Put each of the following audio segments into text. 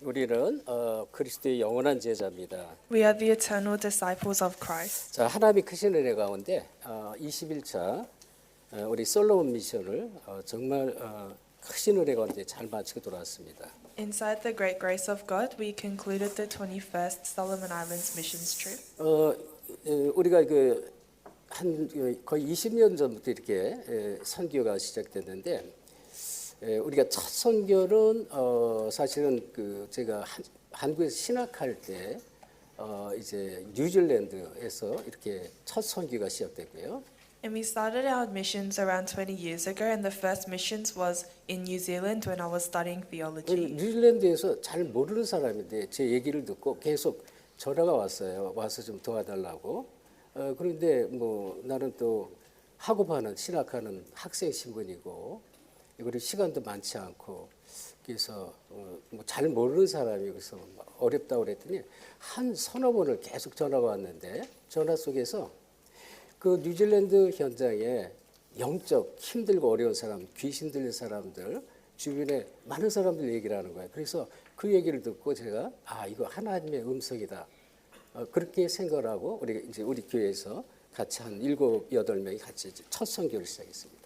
우리는 그리스도의 영원한 제자입니다. We are the eternal disciples of Christ. 자, 하나님이 크신 은혜 가운데 21차 우리 솔로몬 미션을 정말 크신 은혜 가운데 잘 마치고 돌아왔습니다. Inside the great grace of God, we concluded the 21st Solomon Islands missions trip. 우리가 거의 20년 전부터 이렇게 선교가 시작됐는데 우리가 첫 선교는 사실은 제가 한국에서 신학할 때 이제 뉴질랜드에서 이렇게 첫 선교가 시작됐고요. And we started our missions around 20 years ago, and the first missions was in New Zealand when I was studying theology. 뉴질랜드에서 잘 모르는 사람인데 제 얘기를 듣고 계속 전화가 왔어요. 와서 좀 도와달라고. 그런데 뭐 나는 또 학업하는 신학하는 학생 신분이고 그리고 시간도 많지 않고 그래서 뭐 잘 모르는 사람이 그래서 어렵다고 그랬더니 한 서너 번을 계속 전화가 왔는데 전화 속에서 그 뉴질랜드 현장에 영적 힘들고 어려운 사람, 귀신 들린 사람들 주변에 많은 사람들 얘기를 하는 거예요. 그래서 그 얘기를 듣고 제가 이거 하나님의 음성이다. 그렇게 생각을 하고 우리 교회에서 같이 한 7, 8명이 같이 첫 선교를 시작했습니다.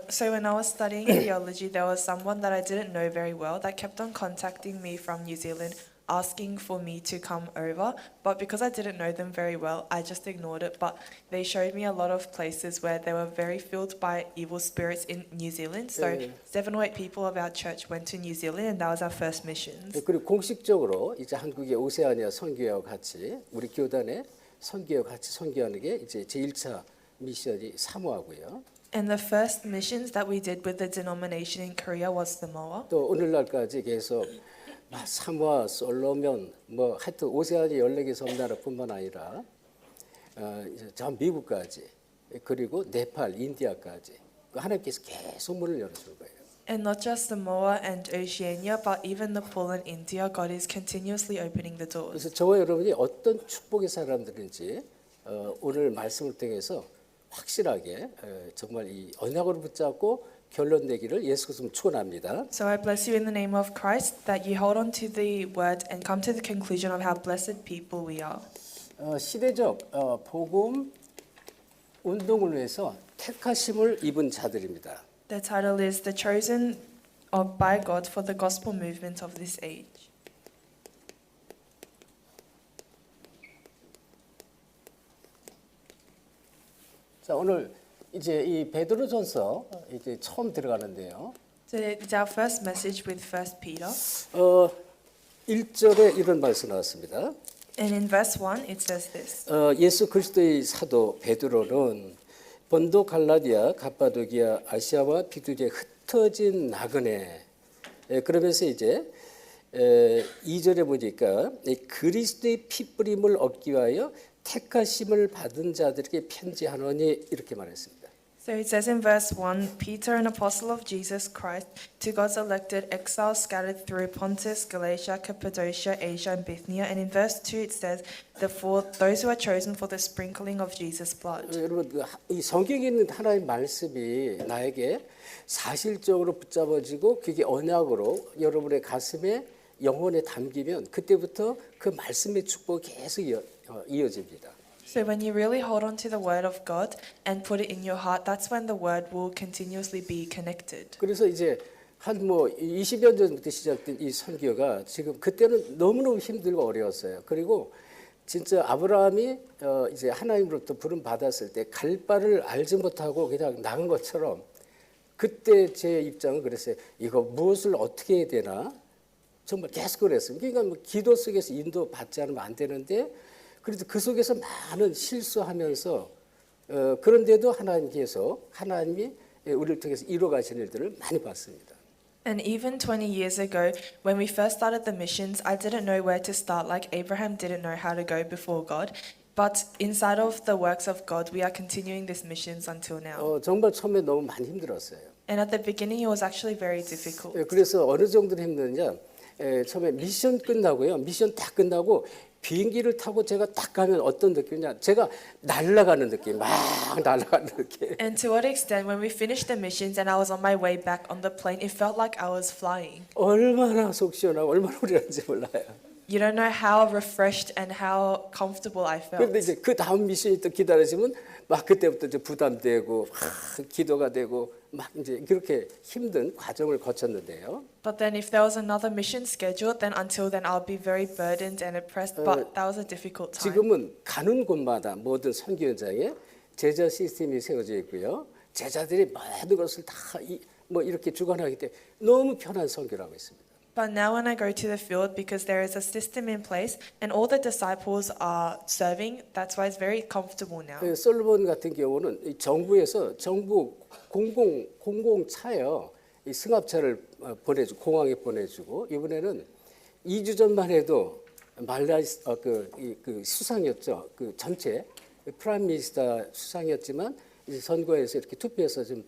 So when I was studying theology, there was someone that I didn't know very well that kept on contacting me from New Zealand, asking for me to come over. But because I didn't know them very well, I just ignored it. But they showed me a lot of places where they were very filled by evil spirits in New Zealand. So 7 or 8 people of our church went to New Zealand, and that was our first missions. 그리고 공식적으로 이제 한국의 오세아니아 선교회와 같이 우리 교단의 선교회와 같이 선교하는 게 이제 제1차 미션이 사모하고요. And the first missions that we did with the denomination in Korea was Samoa. 또 오늘날까지 계속 사모아, 솔로몬, 뭐 하여튼 오세아니아 14개 섬나라뿐만 아니라 이제 전 미국까지 그리고 네팔, 인디아까지 하나님께서 계속 문을 열어주는 거예요. And not just Samoa and Oceania, but even Nepal and India, God is continuously opening the doors. 그래서 저와 여러분이 어떤 축복의 사람들인지 오늘 말씀을 통해서 확실하게 정말 이 언약으로 붙잡고 결론 내기를 예수 그리스도 축원합니다. So I bless you in the name of Christ that you hold on to the word and come to the conclusion of how blessed people we are. 시대적 복음 운동을 위해서 택하심을 입은 자들입니다. The title is The Chosen by God for the Gospel Movement of this Age. 자, 오늘 이제 이 베드로전서 이제 처음 들어가는데요. So it's our first message with 1 Peter. 1절에 이런 말씀 나왔습니다. And in verse 1 it says this. 예수 그리스도의 사도 베드로는 본도 갈라디아, 갑바도기아, 아시아와 비두리에 흩어진 나그네. 그러면서 이제 2절에 보니까 그리스도의 피뿌림을 얻기 위하여 택하심을 받은 자들에게 편지하노니 이렇게 말했습니다. So it says in verse 1, Peter, an apostle of Jesus Christ, to God's elected exiles scattered through Pontus, Galatia, Cappadocia, Asia, and Bithynia. And in verse 2 it says, those who are chosen for the sprinkling of Jesus' blood. 여러분, 이 성경에 있는 하나님의 말씀이 나에게 사실적으로 붙잡아지고 그게 언약으로 여러분의 가슴에 영혼에 담기면 그때부터 그 말씀의 축복이 계속 이어집니다. So when you really hold on to the word of God and put it in your heart, that's when the word will continuously be connected. 그래서 이제 한 20년 전부터 시작된 이 선교가 지금 그때는 너무너무 힘들고 어려웠어요. 그리고 진짜 아브라함이 이제 하나님으로부터 부름 받았을 때 갈 바를 알지 못하고 그냥 나간 것처럼 그때 제 입장은 그랬어요. 이거 무엇을 어떻게 해야 되나? 정말 계속 그랬어요. 그러니까 기도 속에서 인도 받지 않으면 안 되는데 그래도 그 속에서 많은 실수하면서 그런데도 하나님이 우리를 통해서 이루어가시는 일들을 많이 봤습니다. And even 20 years ago, when we first started the missions, I didn't know where to start, like Abraham didn't know how to go before God. But inside of the works of God, we are continuing these missions until now. 정말 처음에 너무 많이 힘들었어요. And at the beginning, it was actually very difficult. 그래서 어느 정도로 힘드냐? 처음에 미션 끝나고요. 미션 다 끝나고 비행기를 타고 제가 딱 가면 어떤 느낌이냐? 제가 날아가는 느낌, 막 날아가는 느낌. And to what extent, when we finished the missions and I was on my way back on the plane, it felt like I was flying. 얼마나 속 시원하고 얼마나 우리한지 몰라요. You don't know how refreshed and how comfortable I felt. 그런데 이제 그 다음 미션이 또 기다려지면 막 그때부터 이제 부담되고 막 기도가 되고 막 이제 그렇게 힘든 과정을 거쳤는데요. But then if there was another mission scheduled, then until then I'll be very burdened and oppressed. But that was a difficult time. 지금은 가는 곳마다 모든 선교 현장에 제자 시스템이 세워져 있고요. 제자들이 모든 것을 다 뭐 이렇게 주관하기 때문에 너무 편한 선교를 하고 있습니다. But now when I go to the field, because there is a system in place and all the disciples are serving, that's why it's very comfortable now. 솔로몬 같은 경우는 이 정부에서 정부 공공차요 이 승합차를 보내주 공항에 보내주고 이번에는 2주 전만 해도 그 수상이었죠. 그 전체 프라임 미니스터 수상이었지만 이제 선거에서 이렇게 투표해서 좀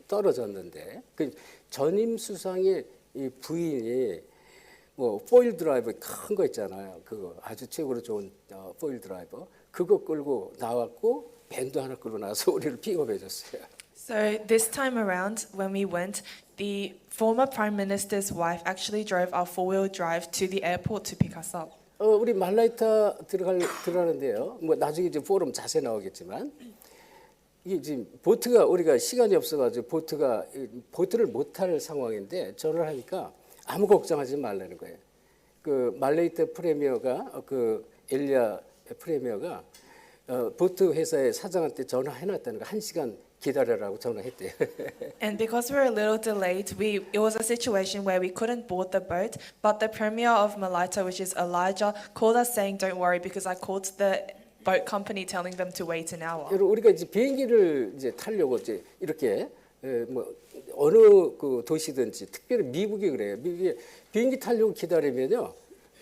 떨어졌는데 그 전임 수상의 이 부인이 뭐 포일 드라이버 큰 거 있잖아요. 그거 아주 최고로 좋은 포일 드라이버 그거 끌고 나왔고 밴드 하나 끌고 나서 우리를 픽업해 줬어요. So this time around, when we went, the former prime minister's wife actually drove our four-wheel drive to the airport to pick us up. 우리 말라이타 들어가는데요. 뭐 나중에 이제 포럼 자세히 나오겠지만 이게 지금 보트가 우리가 시간이 없어가지고 보트를 못 탈 상황인데 전화를 하니까 아무 걱정하지 말라는 거예요. 그 말레이타 프리미어가 그 엘리야 프리미어가 보트 회사의 사장한테 전화해놨다는 거 1시간 기다려라고 전화했대요. And because we were a little delayed, it was a situation where we couldn't board the boat, but the premier of Malaita, which is Elijah, called us saying, "Don't worry," because I called the boat company telling them to wait an hour. 여러분 우리가 이제 비행기를 이제 타려고 이제 이렇게 뭐 어느 그 도시든지 특별히 미국이 그래요. 미국에 비행기 타려고 기다리면요,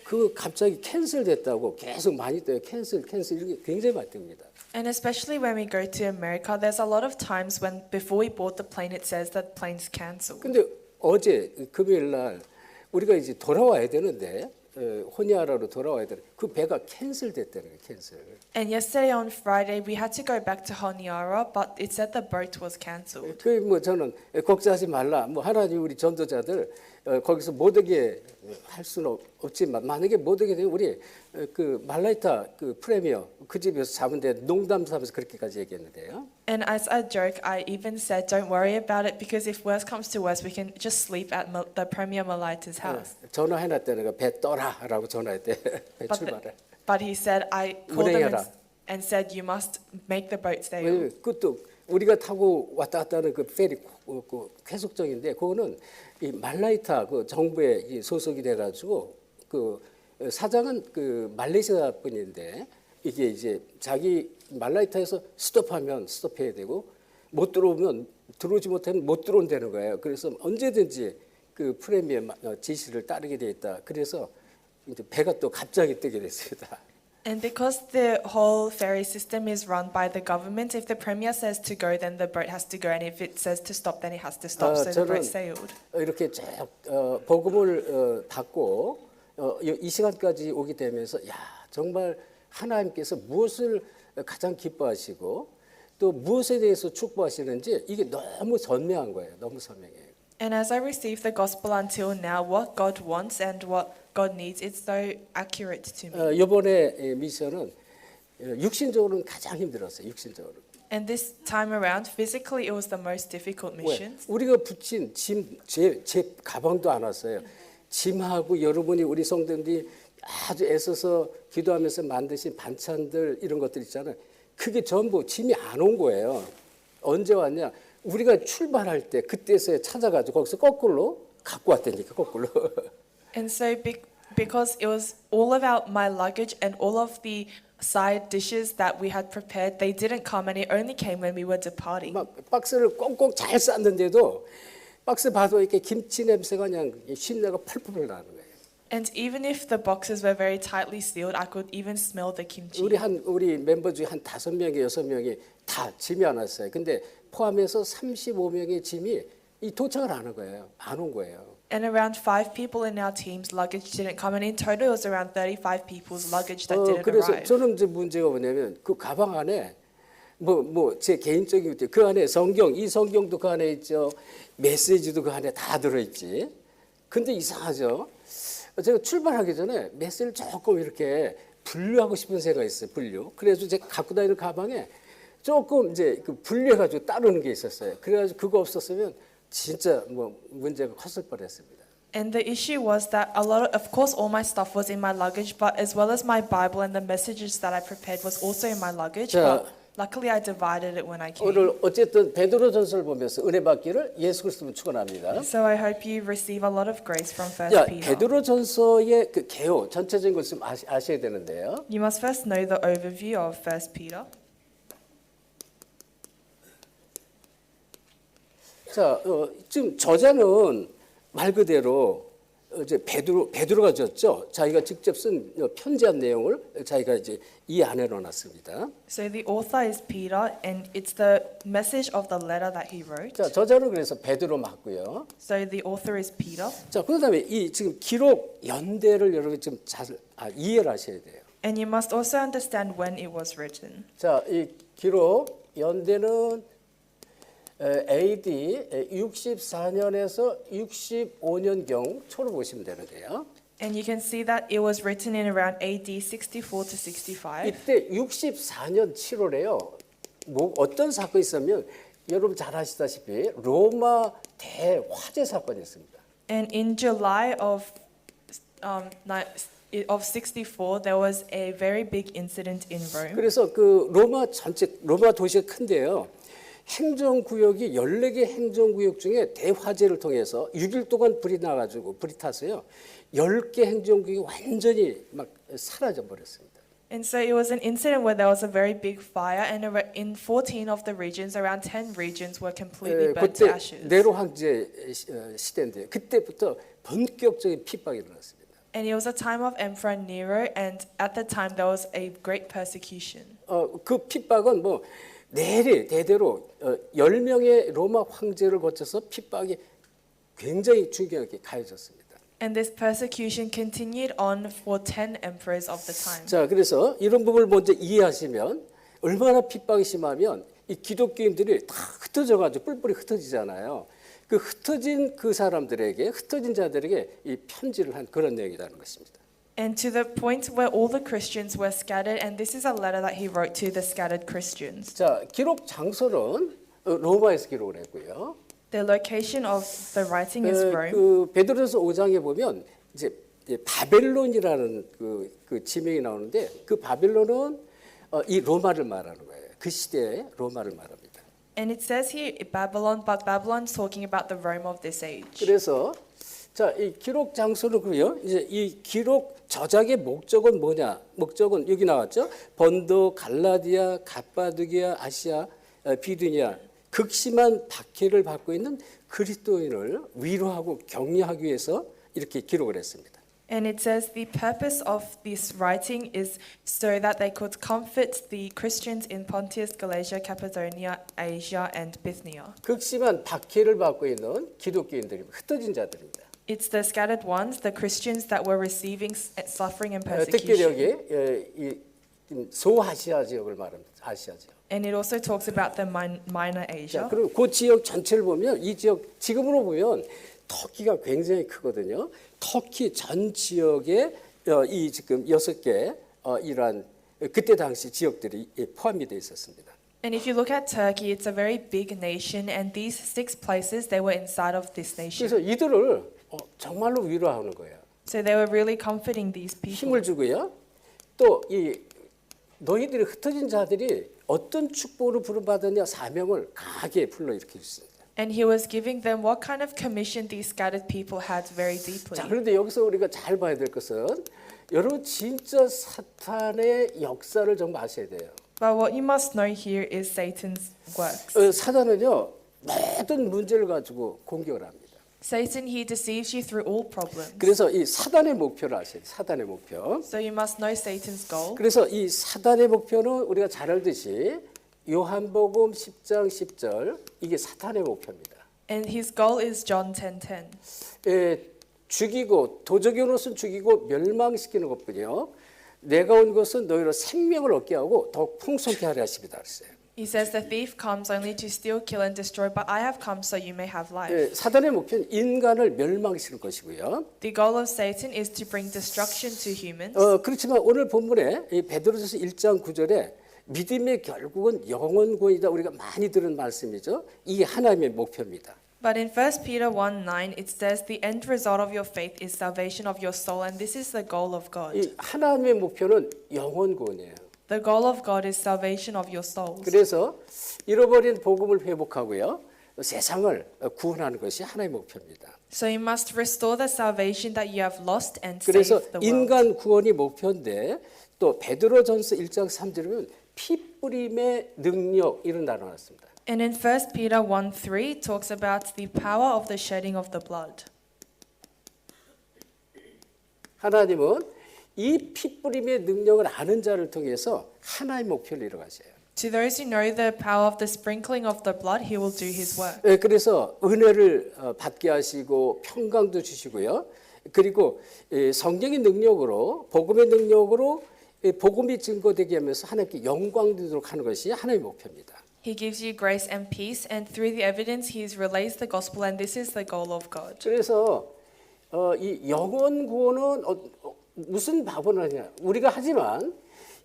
그 갑자기 캔슬됐다고 계속 많이 떠요. 캔슬 이렇게 굉장히 많이 뜹니다. And especially when we go to America, there's a lot of times when before we board the plane, it says that the plane's cancelled. 근데 어제 금요일 날 우리가 이제 돌아와야 되는데 호니아라로 돌아와야 되는 그 배가 캔슬됐다는 거예요. 캔슬. And yesterday on Friday, we had to go back to Honiara, but it said the boat was cancelled. 그 뭐 저는 걱정하지 말라. 뭐 하나님 우리 전도자들 거기서 못 오게 할 수는 없지만 만약에 못 오게 되면 우리 그 말라이타 그 프리미어 그 집에서 자면 돼. 농담 삼아서 그렇게까지 얘기했는데요. And as a joke, I even said, "Don't worry about it, because if worse comes to worse, we can just sleep at the Premier Malaita's house." 전화해놨다는 거 배 떠라라고 전화했대. 배 출발해. But he said, I called them 운행해라. and said, "You must make the boat sail." 왜냐면 그것도 우리가 타고 왔다 갔다 하는 그 페리 그 쾌속정인데 그거는 이 말라이타 그 정부에 이 소속이 돼가지고 그 사장은 그 말레이시아 분인데 이게 이제 자기 말라이타에서 스톱하면 스톱해야 되고 못 들어오면 들어오지 못하면 못 들어온다는 거예요. 그래서 언제든지 그 프리미어 지시를 따르게 돼 있다. 그래서 이제 배가 또 갑자기 뜨게 됐습니다. And because the whole ferry system is run by the government, if the premier says to go, then the boat has to go, and if it says to stop, then it has to stop. So the boat sailed. 이렇게 쭉 복음을 받고 이 시간까지 오게 되면서 야 정말 하나님께서 무엇을 가장 기뻐하시고 또 무엇에 대해서 축복하시는지 이게 너무 선명한 거예요. 너무 선명해요. And as I received the gospel until now, what God wants and what God needs, it's so accurate to me. 이번에 미션은 육신적으로는 가장 힘들었어요. 육신적으로. And this time around, physically, it was the most difficult 왜? missions. 우리가 붙인 제 가방도 안 왔어요. 짐하고 여러분이 우리 성도들이 아주 애써서 기도하면서 만드신 반찬들 이런 것들 있잖아요. 그게 전부 짐이 안 온 거예요. 언제 왔냐? 우리가 출발할 때 그때서야 찾아가지고 거기서 거꾸로 갖고 왔다니까 거꾸로. And so because it was all about my luggage and all of the side dishes that we had prepared, they didn't come, and it only came when we were departing. 막 박스를 꽁꽁 잘 쌌는데도 박스 봐도 이렇게 김치 냄새가 그냥 신내가 펄펄 나는 거예요. And even if the boxes were very tightly sealed, I could even smell the kimchi. 우리 멤버 중에 한 5명이 6명이 다 짐이 안 왔어요. 근데 포함해서 35명의 짐이 이 도착을 안 한 거예요. 안 온 거예요. And around 5 people in our team's luggage didn't come, and in total it was around 35 people's luggage that didn't 그래서 arrive. 저는 이제 문제가 뭐냐면 그 가방 안에 제 개인적인 그 안에 성경, 이 성경도 그 안에 있죠. 메시지도 그 안에 다 들어있지. 근데 이상하죠. 제가 출발하기 전에 메시지를 조금 이렇게 분류하고 싶은 생각이 있어요. 분류. 그래서 제가 갖고 다니는 가방에 조금 이제 그 분류해가지고 따르는 게 있었어요. 그래가지고 그거 없었으면 진짜 문제가 컸을 뻔했습니다. And the issue was that of course, all my stuff was in my luggage, but as well as my Bible and the messages that I prepared was also in my luggage. 자, But luckily, I divided it when I came. 오늘 어쨌든 베드로전서를 보면서 은혜 받기를 예수 그리스도로 축원합니다. So I hope you receive a lot of grace from 자, First Peter. 베드로전서의 그 개요 전체적인 것을 좀 아셔야 되는데요. You must first know the overview of First Peter. 자, 지금 저자는 말 그대로 이제 베드로가 줬죠. 자기가 직접 쓴 편지한 내용을 자기가 이제 이 안에 넣어놨습니다. So the author is Peter, and it's the message of the letter that he wrote. 자, 저자는 그래서 베드로 맞고요. So the author is Peter. 자, 그다음에 이 지금 기록 연대를 여러분 좀 잘 이해를 하셔야 돼요. And you must also understand when it was written. 자, 이 기록 연대는 AD 64년에서 65년경 초로 보시면 되는데요. And you can see that it was written in around AD 64 to 65. 이때 64년 7월에요. 어떤 사건이 있었냐면 여러분 잘 아시다시피 로마 대화재 사건이 있습니다. And in July of 64, there was a very big incident in Rome. 그래서 그 로마 도시가 큰데요. 행정구역이 14개 행정구역 중에 대화재를 통해서 6일 동안 불이 타서요. 10개 행정구역이 완전히 막 사라져 버렸습니다. And so it was an incident where there was a very big fire, and in 14 of the regions, around 10 regions were completely burnt to 그때 ashes. 네로 황제 시대인데 그때부터 본격적인 핍박이 일어났습니다. And it was a time of Emperor Nero, and at the time there was a great persecution. 그 핍박은 대대로 10명의 로마 황제를 거쳐서 핍박이 굉장히 중요하게 가해졌습니다. And this persecution continued on for 10 emperors of the time. 자, 그래서 이런 부분을 먼저 이해하시면 얼마나 핍박이 심하면 이 기독교인들이 다 흩어져가지고 뿔뿔이 흩어지잖아요. 그 흩어진 흩어진 자들에게 이 편지를 한 그런 내용이라는 것입니다. And to the point where all the Christians were scattered, and this is a letter that he wrote to the scattered Christians. 자, 기록 장소는 로마에서 기록을 했고요. The location of the writing is Rome. 그 베드로서 5장에 보면 이제 바벨론이라는 그 지명이 나오는데 그 바벨론은 이 로마를 말하는 거예요. 그 시대의 로마를 말합니다. And it says here Babylon, but Babylon's talking about the Rome of this age. 그래서 자, 이 기록 장소는요. 이제 이 기록 저작의 목적은 뭐냐? 목적은 여기 나왔죠. 본도, 갈라디아, 갑바두기아, 아시아, 비두니아 극심한 박해를 받고 있는 그리스도인을 위로하고 격려하기 위해서 이렇게 기록을 했습니다. And it says the purpose of this writing is so that they could comfort the Christians in Pontus, Galatia, Cappadocia, Asia, and Bithynia. 극심한 박해를 받고 있는 기독교인들입니다. 흩어진 자들입니다. It's the scattered ones, the Christians that were receiving suffering and 특별히 persecution. 여기 이 소아시아 지역을 말합니다. 아시아 지역. And it also talks about the minor 자, Asia. 그리고 그 지역 전체를 보면 이 지역 지금으로 보면 터키가 굉장히 크거든요. 터키 전 지역에 이 지금 6개 이러한 그때 당시 지역들이 포함이 되어 있었습니다. And if you look at Turkey, it's a very big nation, and these 6 places, they were inside of this nation. 그래서 이들을 정말로 위로하는 거예요. So they were really comforting these people. 힘을 주고요. 또 이 너희들이 흩어진 자들이 어떤 축복으로 부름받았냐 사명을 강하게 불러일으켜 주습니다. And he was giving them what kind of commission these scattered people had very deeply. 자, 그런데 여기서 우리가 잘 봐야 될 것은 여러분 진짜 사탄의 역사를 정말 아셔야 돼요. But what you must know here is Satan's works. 사단은요 모든 문제를 가지고 공격을 합니다. Satan, he deceives you through all problems. 그래서 이 사단의 목표를 아셔야 돼요. 사단의 목표. So you must know Satan's goal. 그래서 이 사단의 목표는 우리가 잘 알듯이 요한복음 10장 10절 이게 사탄의 목표입니다. And his goal is John 10:10. 죽이고 도적이 온 것은 죽이고 멸망시키는 것뿐이요. 내가 온 것은 너희로 생명을 얻게 하고 더욱 풍성케 하려 하십니다. 그랬어요. He says the thief comes only to steal, kill and destroy, but I have come so you may have life. 사단의 목표는 인간을 멸망시키는 것이고요. The goal of Satan is to bring destruction to humans. 그렇지만 오늘 본문에 이 베드로전서 1장 9절에 믿음의 결국은 영원구원이다. 우리가 많이 들은 말씀이죠. 이게 하나님의 목표입니다. But in 1 Peter 1:9 it says the end result of your faith is salvation of your soul, and this is the goal of God. 이 하나님의 목표는 영원구원이에요. The goal of God is salvation of your souls. 그래서 잃어버린 복음을 회복하고요. 세상을 구원하는 것이 하나님의 목표입니다. So you must restore the salvation that you have lost and 그래서 save the world. 인간 구원이 목표인데 또 베드로전서 1장 3절에 보면 피 뿌림의 능력 이런 단어가 나왔습니다. And in 1 Peter 1:3 talks about the power of the shedding of the blood. 하나님은 이 피 뿌림의 능력을 아는 자를 통해서 하나의 목표를 이루어가셔요. To those who know the power of the sprinkling of the blood, he will do his work. 그래서 은혜를 받게 하시고 평강도 주시고요. 그리고 성령의 능력으로 복음의 능력으로 복음이 증거되게 하면서 하나님께 영광 드리도록 하는 것이 하나님의 목표입니다. He gives you grace and peace, and through the evidence he relays the gospel, and this is the goal of God. 그래서 이 영원 구원은 무슨 방법을 하냐? 우리가 하지만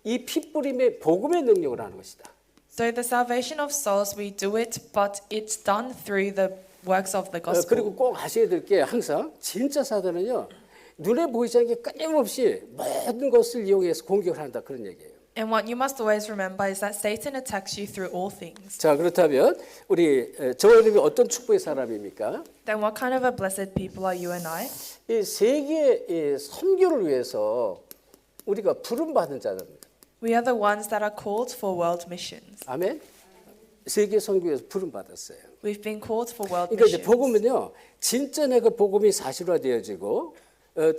이 핏뿌림의 복음의 능력을 하는 것이다. So the salvation of souls, we do it, but it's done through the works of the gospel. 그리고 꼭 아셔야 될 게 항상 진짜 사단은요. 눈에 보이지 않게 끊임없이 모든 것을 이용해서 공격을 한다 그런 얘기예요. And what you must always remember is that Satan attacks you through all things. 자, 그렇다면 우리 저와 여러분이 어떤 축복의 사람입니까? Then what kind of a blessed people are you and I? 이 세계 선교를 위해서 우리가 부름 받은 자들입니다. We are the ones that are called for world missions. 아멘. 세계 선교에서 부름 받았어요. We've been called for world 그러니까 이제 missions. 복음은요, 진짜 내가 복음이 사실화되어지고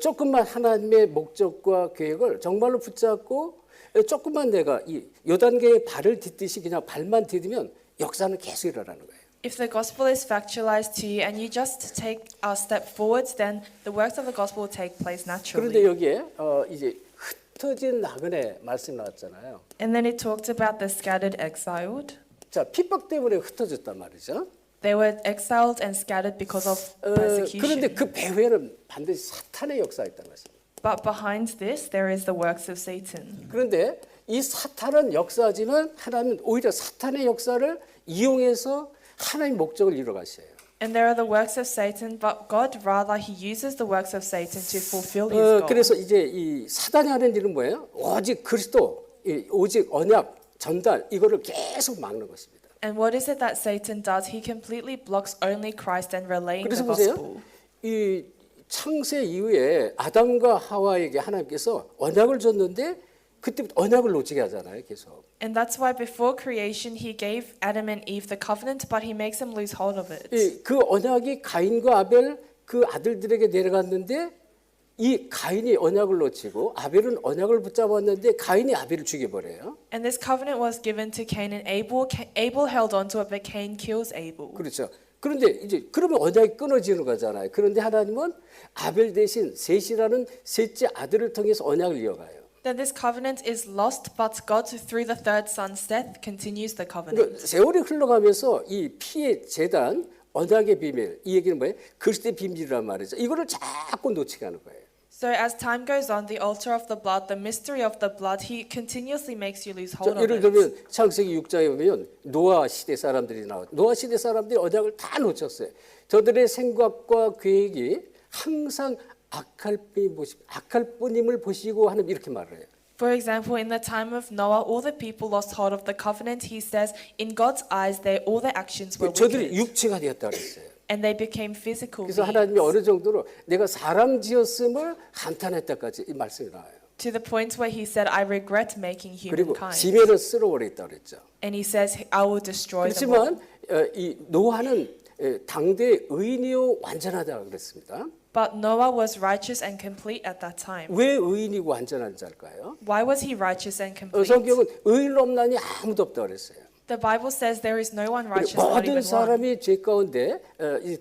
조금만 하나님의 목적과 계획을 정말로 붙잡고 조금만 내가 이 요단계에 발을 딛듯이 그냥 발만 디디면 역사는 계속 일어나는 거예요. If the gospel is factualized to you and you just take a step forward, then the works of the gospel will take place 그런데 naturally. 여기에 이제 흩어진 나그네 말씀 나왔잖아요. And then it talked about the scattered exiled. 자, 핍박 때문에 흩어졌단 말이죠. They were exiled and scattered because of 그런데 persecution. 그 배후에는 반드시 사탄의 역사가 있다는 것입니다. But behind this, there is the works of Satan. 그런데 이 사탄은 역사지만 하나님은 오히려 사탄의 역사를 이용해서 하나님의 목적을 이루어가셔요. And there are the works of Satan, but God rather he uses the works of Satan to fulfill his goal. 그래서 이제 이 사단이 하는 일은 뭐예요? 오직 그리스도, 오직 언약 전달 이거를 계속 막는 것입니다. And what is it that Satan does? He completely blocks only Christ and relaying 그래서 the 보세요. gospel. 이 창세 이후에 아담과 하와에게 하나님께서 언약을 줬는데 그때부터 언약을 놓치게 하잖아요, 계속. And that's why before creation he gave Adam and Eve the covenant, but he makes them lose hold of it. 그 언약이 가인과 아벨 그 아들들에게 내려갔는데 이 가인이 언약을 놓치고 아벨은 언약을 붙잡았는데 가인이 아벨을 죽여버려요. And this covenant was given to Cain and Abel. Abel held on to it, but Cain kills Abel. 그렇죠. 그런데 이제 그러면 언약이 끊어지는 거잖아요. 그런데 하나님은 아벨 대신 셋이라는 셋째 아들을 통해서 언약을 이어가요. Then this covenant is lost, but God, through the third son's death, continues the 그러니까 covenant. 세월이 흘러가면서 이 피의 재단, 언약의 비밀, 이 얘기는 뭐예요? 그리스도의 비밀이란 말이죠. 이거를 자꾸 놓치게 하는 거예요. So as time goes on, the altar of the blood, the mystery of the blood, he continuously makes you lose hold of 예를 it. 들면 창세기 6장에 보면 노아 시대 사람들이 나와요. 노아 시대 사람들이 언약을 다 놓쳤어요. 저들의 생각과 계획이 항상 악할 뿐임을 보시고 하는 이렇게 말을 해요. For example, in the time of Noah, all the people lost hold of the covenant. He says, in God's eyes, all their actions were 저들이 wicked, 육체가 되었다 그랬어요. and they became physical 그래서 하나님이 beings. 어느 정도로 내가 사람 지었음을 한탄했다까지 이 말씀이 나와요. To the point where he said, I regret making 그리고 humankind. 지면을 쓸어버렸다 그랬죠. And he says, I will destroy them all. 그렇지만 이 노아는 당대 의인이요 완전하다 그랬습니다. But Noah was righteous and complete at that time. 왜 의인이고 완전한 자일까요? Why was he righteous and complete? 성경은 의인 없나니 아무도 없다 그랬어요. The Bible says there is no one righteous, not 모든 even one. 사람이 죄 가운데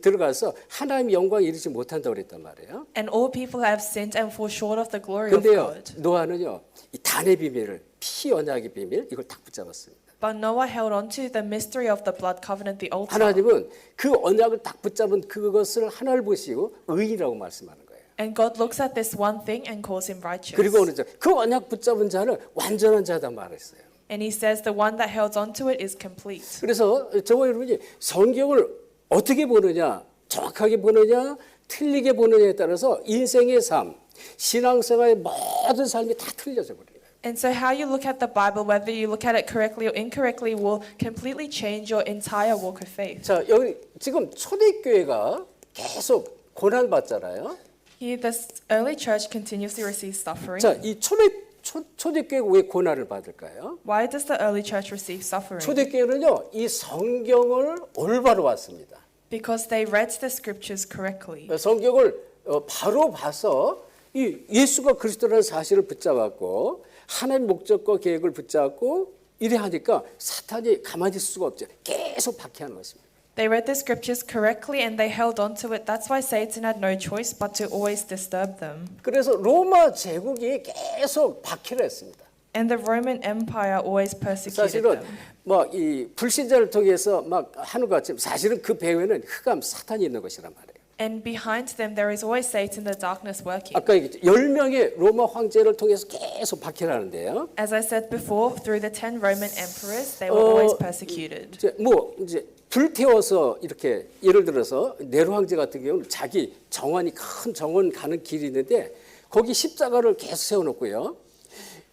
들어가서 하나님의 영광에 이르지 못한다고 그랬단 말이에요. And all people have sinned and fall short of the glory of 근데요, God. 노아는요, 이 단의 비밀을, 피 언약의 비밀 이걸 딱 붙잡았습니다. But Noah held on to the mystery of the blood covenant, the altar. 하나님은 그 언약을 딱 붙잡은 그것을 하나를 보시고 의인이라고 말씀하는 거예요. And God looks at this one thing and calls him righteous. 그리고 어느 그 언약 붙잡은 자는 완전한 자다 말했어요. And he says the one that held on to it is complete. 그래서 저와 여러분이 성경을 어떻게 보느냐, 정확하게 보느냐, 틀리게 보느냐에 따라서 인생의 삶, 신앙생활의 모든 삶이 다 틀려져 버려요. And so how you look at the Bible, whether you look at it correctly or incorrectly, will completely change your entire walk of faith. 자, 여기 지금 초대교회가 계속 고난 받잖아요. Here, this early church continuously receives suffering. 자, 이 초대교회가 왜 고난을 받을까요? Why does the early church receive suffering? 초대교회는요, 이 성경을 올바로 봤습니다. Because they read the scriptures correctly. 성경을 바로 봐서 이 예수가 그리스도라는 사실을 붙잡았고 하나님의 목적과 계획을 붙잡고 이래 하니까 사탄이 가만히 있을 수가 없죠. 계속 박해하는 것입니다. They read the scriptures correctly and they held on to it. That's why Satan had no choice but to always disturb them. 그래서 로마 제국이 계속 박해를 했습니다. And the Roman Empire always persecuted 사실은 them. 뭐 이 불신자를 통해서 막 하는 것 같지만 사실은 그 배후에는 흑암 사탄이 있는 것이란 말이에요. And behind them there is always Satan, the darkness working. 아까 얘기했죠. 10명의 로마 황제를 통해서 계속 박해를 하는데요. As I said before, through the 10 Roman emperors, they were always persecuted. 이제 불태워서 이렇게 예를 들어서 네로 황제 같은 경우는 자기 정원이 큰 정원 가는 길이 있는데 거기 십자가를 계속 세워놓고요.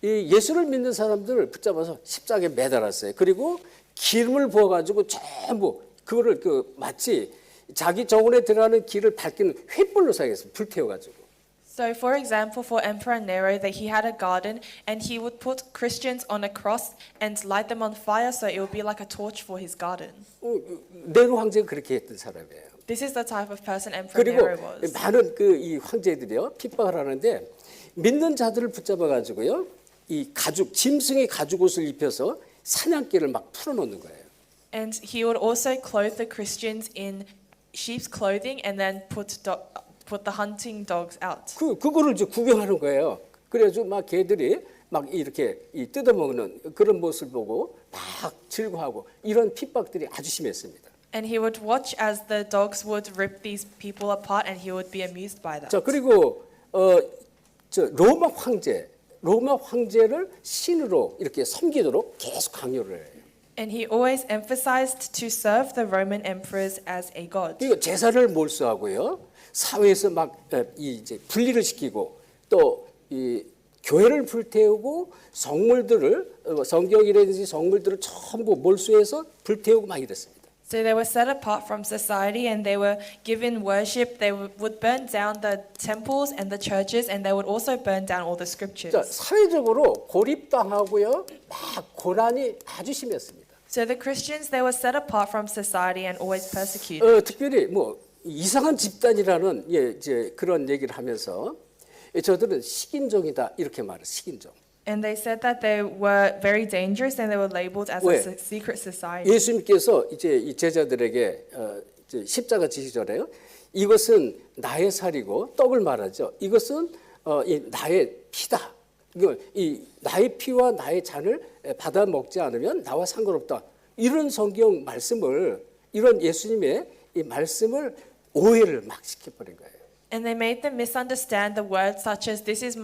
이 예수를 믿는 사람들을 붙잡아서 십자가에 매달았어요. 그리고 기름을 부어가지고 전부 그거를 마치 자기 정원에 들어가는 길을 밝히는 횃불로 사용했어요. 불태워가지고. So, for example, for Emperor Nero, that he had a garden and he would put Christians on a cross and light them on fire, so it would be like a torch for his garden. 네로 황제가 그렇게 했던 사람이에요. This is the type of person Emperor 그리고 Nero was. 많은 이 황제들이요 핍박을 하는데 믿는 자들을 붙잡아가지고요 이 가죽 짐승의 가죽 옷을 입혀서 사냥개를 막 풀어놓는 거예요. And he would also clothe the Christians in sheep's clothing and then put the hunting dogs out. 그거를 이제 구경하는 거예요. 그래가지고 막 개들이 막 이렇게 뜯어먹는 그런 모습을 보고 막 즐거워하고 이런 핍박들이 아주 심했습니다. And he would watch as the dogs would rip these people apart and he would be amused by that. 자 그리고 로마 황제를 신으로 이렇게 섬기도록 계속 강요를 해요. And he always emphasized to serve the Roman emperors as a god. 그리고 제사를 몰수하고요. 사회에서 막 이제 분리를 시키고 또 이 교회를 불태우고 성물들을 성경이라든지 성물들을 전부 몰수해서 불태우고 막 이랬습니다. So they were set apart from society and they were given worship. They would burn down the temples and the churches and they would also burn down all the scriptures. 자, 사회적으로 고립당하고요. 막 고난이 아주 심했습니다. So the Christians, they were set apart from society and always persecuted. 특별히 뭐 이상한 집단이라는 이제 그런 얘기를 하면서 저들은 식인종이다 이렇게 말해요. 식인종. And they said that they were very dangerous and they were labeled as 왜? a secret society. 예수님께서 이제 이 제자들에게 이제 십자가 지시기 전에요. 이것은 나의 살이고 떡을 말하죠. 이것은 이 나의 피다. 이 나의 피와 나의 잔을 받아 먹지 않으면 나와 상관없다. 이런 성경 말씀을 이런 예수님의 이 말씀을 오해를 막 시켜버린 거예요. And they made them misunderstand the words such as Jesus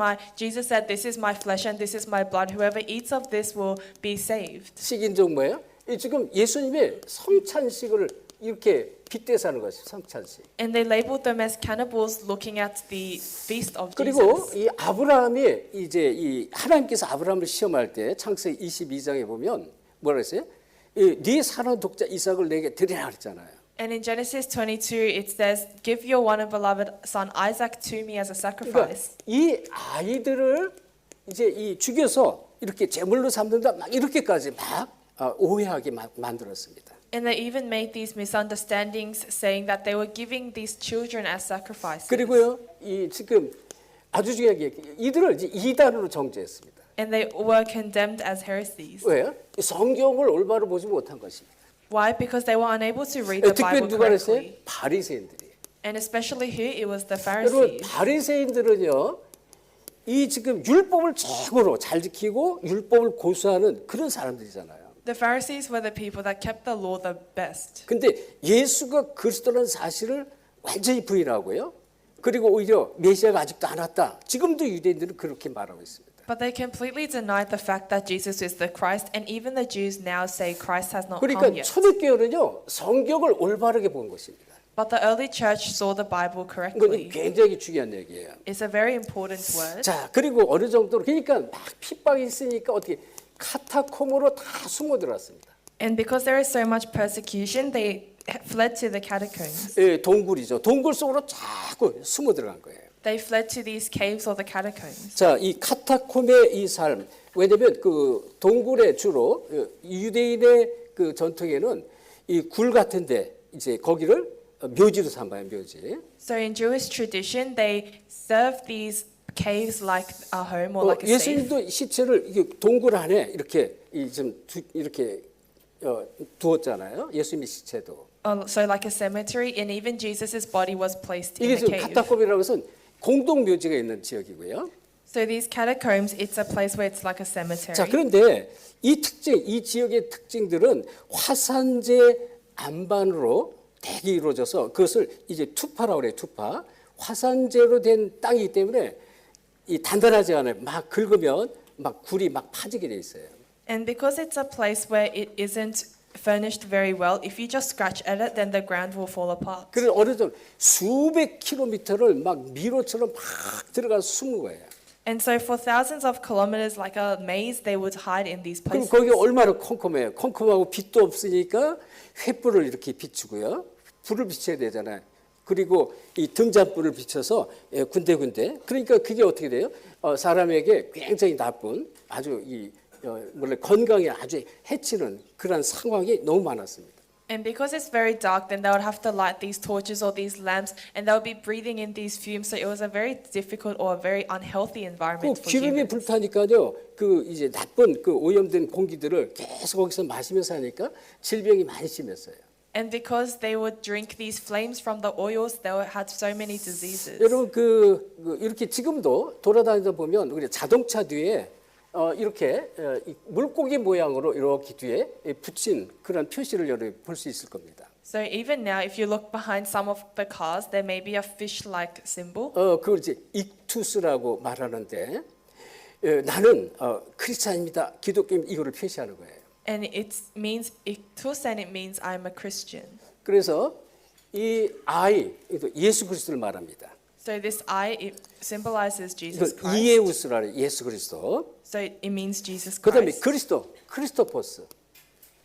said, this is my flesh and this is my blood. Whoever eats of this will be saved. 식인종 뭐예요? 지금 예수님의 성찬식을 이렇게 빗대서 하는 것이 성찬식. And they labeled them as cannibals looking at the feast of 그리고 Jesus. 이 아브라함이 이제 이 하나님께서 아브라함을 시험할 때 창세기 22장에 보면 뭐라 했어요? 네 사랑하는 독자 이삭을 내게 드리라 그랬잖아요. And in Genesis 22 it says, give your one and beloved son Isaac to me as a sacrifice. 그러니까 이 아이들을 이제 이 죽여서 이렇게 제물로 삼는다 막 이렇게까지 막 오해하게 만들었습니다. And they even made these misunderstandings saying that they were giving these children as sacrifices. 그리고요, 이 지금 아주 중요하게 이들을 이제 이단으로 정죄했습니다. And they were condemned as heresies. 왜요? 성경을 올바로 보지 못한 것입니다. Why? Because they were unable to read the 특별히 Bible 누가 그랬어요? correctly. 바리새인들이. And especially who? It was the 여러분 Pharisees. 바리새인들은요, 이 지금 율법을 최고로 잘 지키고 율법을 고수하는 그런 사람들이잖아요. The Pharisees were the people that kept the law the best. 근데 예수가 그리스도라는 사실을 완전히 부인하고요. 그리고 오히려 메시아가 아직도 안 왔다. 지금도 유대인들은 그렇게 말하고 있습니다. But they completely denied the fact that Jesus is the Christ, and even the Jews now say Christ has not 그러니까 come yet. 초대교회는요, 성경을 올바르게 본 것입니다. But the early church saw the Bible 이건 correctly. 굉장히 중요한 얘기예요. It's a very important word. 자, 그리고 어느 정도로 그러니까 막 핍박이 있으니까 어떻게 카타콤으로 다 숨어 들어왔습니다. And because there is so much persecution, they fled to the catacombs. 예, 동굴이죠. 동굴 속으로 자꾸 숨어 들어간 거예요. They fled to these caves or the catacombs. 자, 이 카타콤의 이 삶, 왜냐면 그 동굴에 주로 유대인의 그 전통에는 이 굴 같은데 이제 거기를 묘지로 삼아요, 묘지. So in Jewish tradition, they serve these caves like a home or like a safe. 예수님도 시체를 이게 동굴 안에 이렇게 이렇게 두었잖아요. 예수님의 시체도. So like a cemetery, and even Jesus's body was placed in 이게 a 지금 cave. 카타콤이라고 해서 공동 묘지가 있는 지역이고요. So these catacombs, it's a place where it's like a cemetery. 자, 그런데 이 특징, 이 지역의 특징들은 화산재 안반으로 대기 이루어져서 그것을 이제 투파라고 그래요. 투파. 화산재로 된 땅이기 때문에 이 단단하지 않아요. 막 긁으면 막 굴이 막 파지게 돼 있어요. And because it's a place where it isn't furnished very well, if you just scratch at it, then the ground will fall apart. 그래서 어느 정도 수백 킬로미터를 막 미로처럼 막 들어가서 숨은 거예요. And so for thousands of kilometers, like a maze, they would hide in these 그럼 places. 거기 얼마나 컴컴해요. 컴컴하고 빛도 없으니까 횃불을 이렇게 비추고요. 불을 비춰야 되잖아요. 그리고 이 등잔불을 비춰서 군데군데. 그러니까 그게 어떻게 돼요? 사람에게 굉장히 나쁜 아주 원래 건강에 아주 해치는 그런 상황이 너무 많았습니다. And because it's very dark, then they would have to light these torches or these lamps, and they would be breathing in these fumes. So it was a very difficult or a very unhealthy environment 그 for 기름이 humans. 불타니까요. 그 이제 나쁜 그 오염된 공기들을 계속 거기서 마시면서 하니까 질병이 많이 심했어요. And because they would drink these flames from the oils, they had so many diseases. 여러분 이렇게 지금도 돌아다니다 보면 우리 자동차 뒤에 이렇게 이 물고기 모양으로 이렇게 뒤에 붙인 그런 표시를 여러분 볼 수 있을 겁니다. So even now, if you look behind some of the cars, there may be a fish-like symbol. 그걸 이제 익투스라고 말하는데 나는 크리스찬입니다. 기독교입니다. 이거를 표시하는 거예요. And it means iktus, and it means I'm a Christian. 그래서 이 I 예수 그리스도를 말합니다. So this I, it symbolizes Jesus 이건 Christ. 이에우스라는 예수 그리스도. So it means Jesus 그다음에 Christ. 크리스토퍼스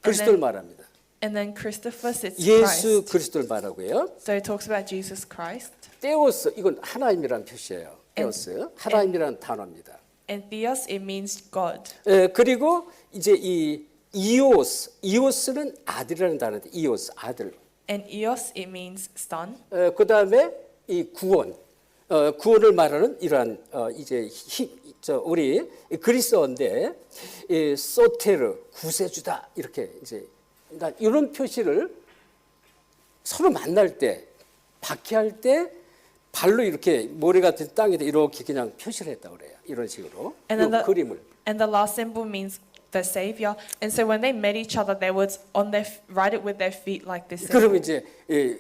그리스도를 말합니다. And then Christophus, it's 예수 Christ. 그리스도를 말하고요. So it talks about Jesus Christ. 테오스 이건 하나님이라는 표시예요. 테오스 하나님이라는 단어입니다. And theos, it means God. 그리고 이제 이 이오스는 아들이라는 단어인데 이오스 아들. And eos, it means son. 그다음에 이 구원을 말하는 이러한 이제 우리 그리스어인데 소테르 구세주다 이렇게 이제 이런 표시를 서로 만날 때 박해할 때 발로 이렇게 모래 같은 땅에다 이렇게 그냥 표시를 했다고 그래요. 이런 식으로 이 그림을. And the last symbol means the Savior. And so when they met each other, they would write it with their feet like this. 그러면 이제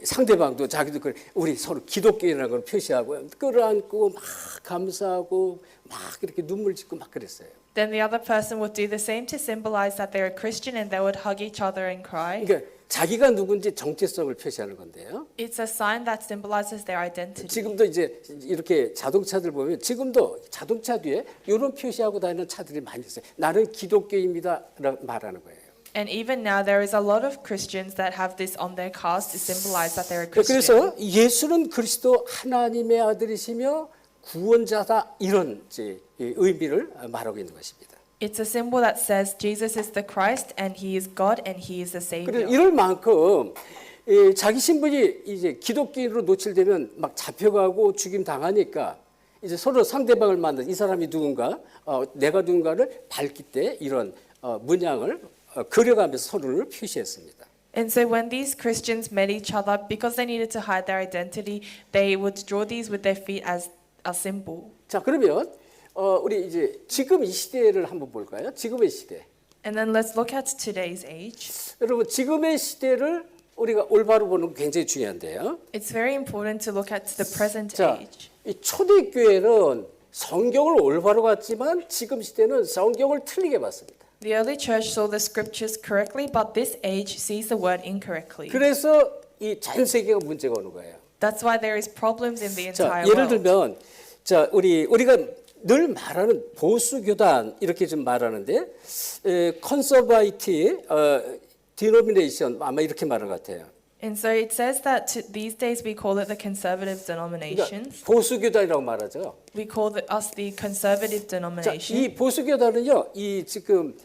상대방도 자기도 우리 서로 기독교인이라는 걸 표시하고 끌어안고 막 감사하고 막 이렇게 눈물 짓고 막 그랬어요. Then the other person would do the same to symbolize that they're a Christian, and they would hug each other and cry. 그러니까 자기가 누군지 정체성을 표시하는 건데요. It's a sign that symbolizes their identity. 지금도 이제 이렇게 자동차들 보면 지금도 자동차 뒤에 이런 표시하고 다니는 차들이 많이 있어요. 나는 기독교입니다라고 말하는 거예요. And even now, there is a lot of Christians that have this on their cars to symbolize that they're a Christian. 그래서 예수는 그리스도 하나님의 아들이시며 구원자다 이런 이제 의미를 말하고 있는 것입니다. It's a symbol that says Jesus is the Christ, and He is God, and He is the 그래서 Savior. 이럴 만큼 자기 신분이 이제 기독교인으로 노출되면 막 잡혀가고 죽임 당하니까 이제 서로 상대방을 만나 이 사람이 누군가, 내가 누군가를 밝힐 때 이런 문양을 그려가면서 서로를 표시했습니다. And so when these Christians met each other, because they needed to hide their identity, they would draw these with their feet as a symbol. 자, 그러면 우리 이제 지금 이 시대를 한번 볼까요? 지금의 시대. And then let's look at today's age. 여러분, 지금의 시대를 우리가 올바로 보는 게 굉장히 중요한데요. It's very important to look at the present 자, age. 이 초대교회는 성경을 올바로 봤지만 지금 시대는 성경을 틀리게 봤습니다. The early church saw the scriptures correctly, but this age sees the word incorrectly. 그래서 이 전 세계가 문제가 오는 거예요. That's why there is problems in the 자, entire 예를 world. 들면, 자, 우리가 늘 말하는 보수 교단 이렇게 좀 말하는데, 컨서바이티 디노미네이션 아마 이렇게 말하는 것 같아요. And so it says that these days we call it the conservative denominations. 그러니까 보수 교단이라고 말하죠. We call us the conservative 자, denomination. 이 보수 교단은요, 이 지금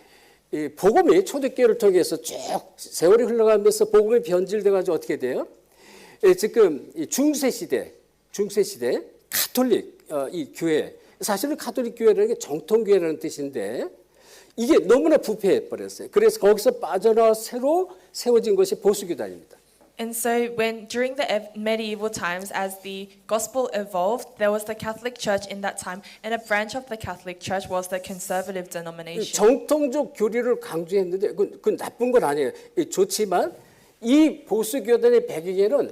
이 복음이 초대교회를 통해서 쭉 세월이 흘러가면서 복음이 변질돼 가지고 어떻게 돼요? 지금 이 중세 시대 가톨릭 이 교회, 사실은 가톨릭 교회라는 게 정통 교회라는 뜻인데 이게 너무나 부패해 버렸어요. 그래서 거기서 빠져나와 새로 세워진 것이 보수 교단입니다. And so when during the medieval times, as the gospel evolved, there was the Catholic Church in that time, and a branch of the Catholic Church was the conservative denomination. 정통적 교리를 강조했는데 그 나쁜 건 아니에요. 좋지만 이 보수 교단의 배경에는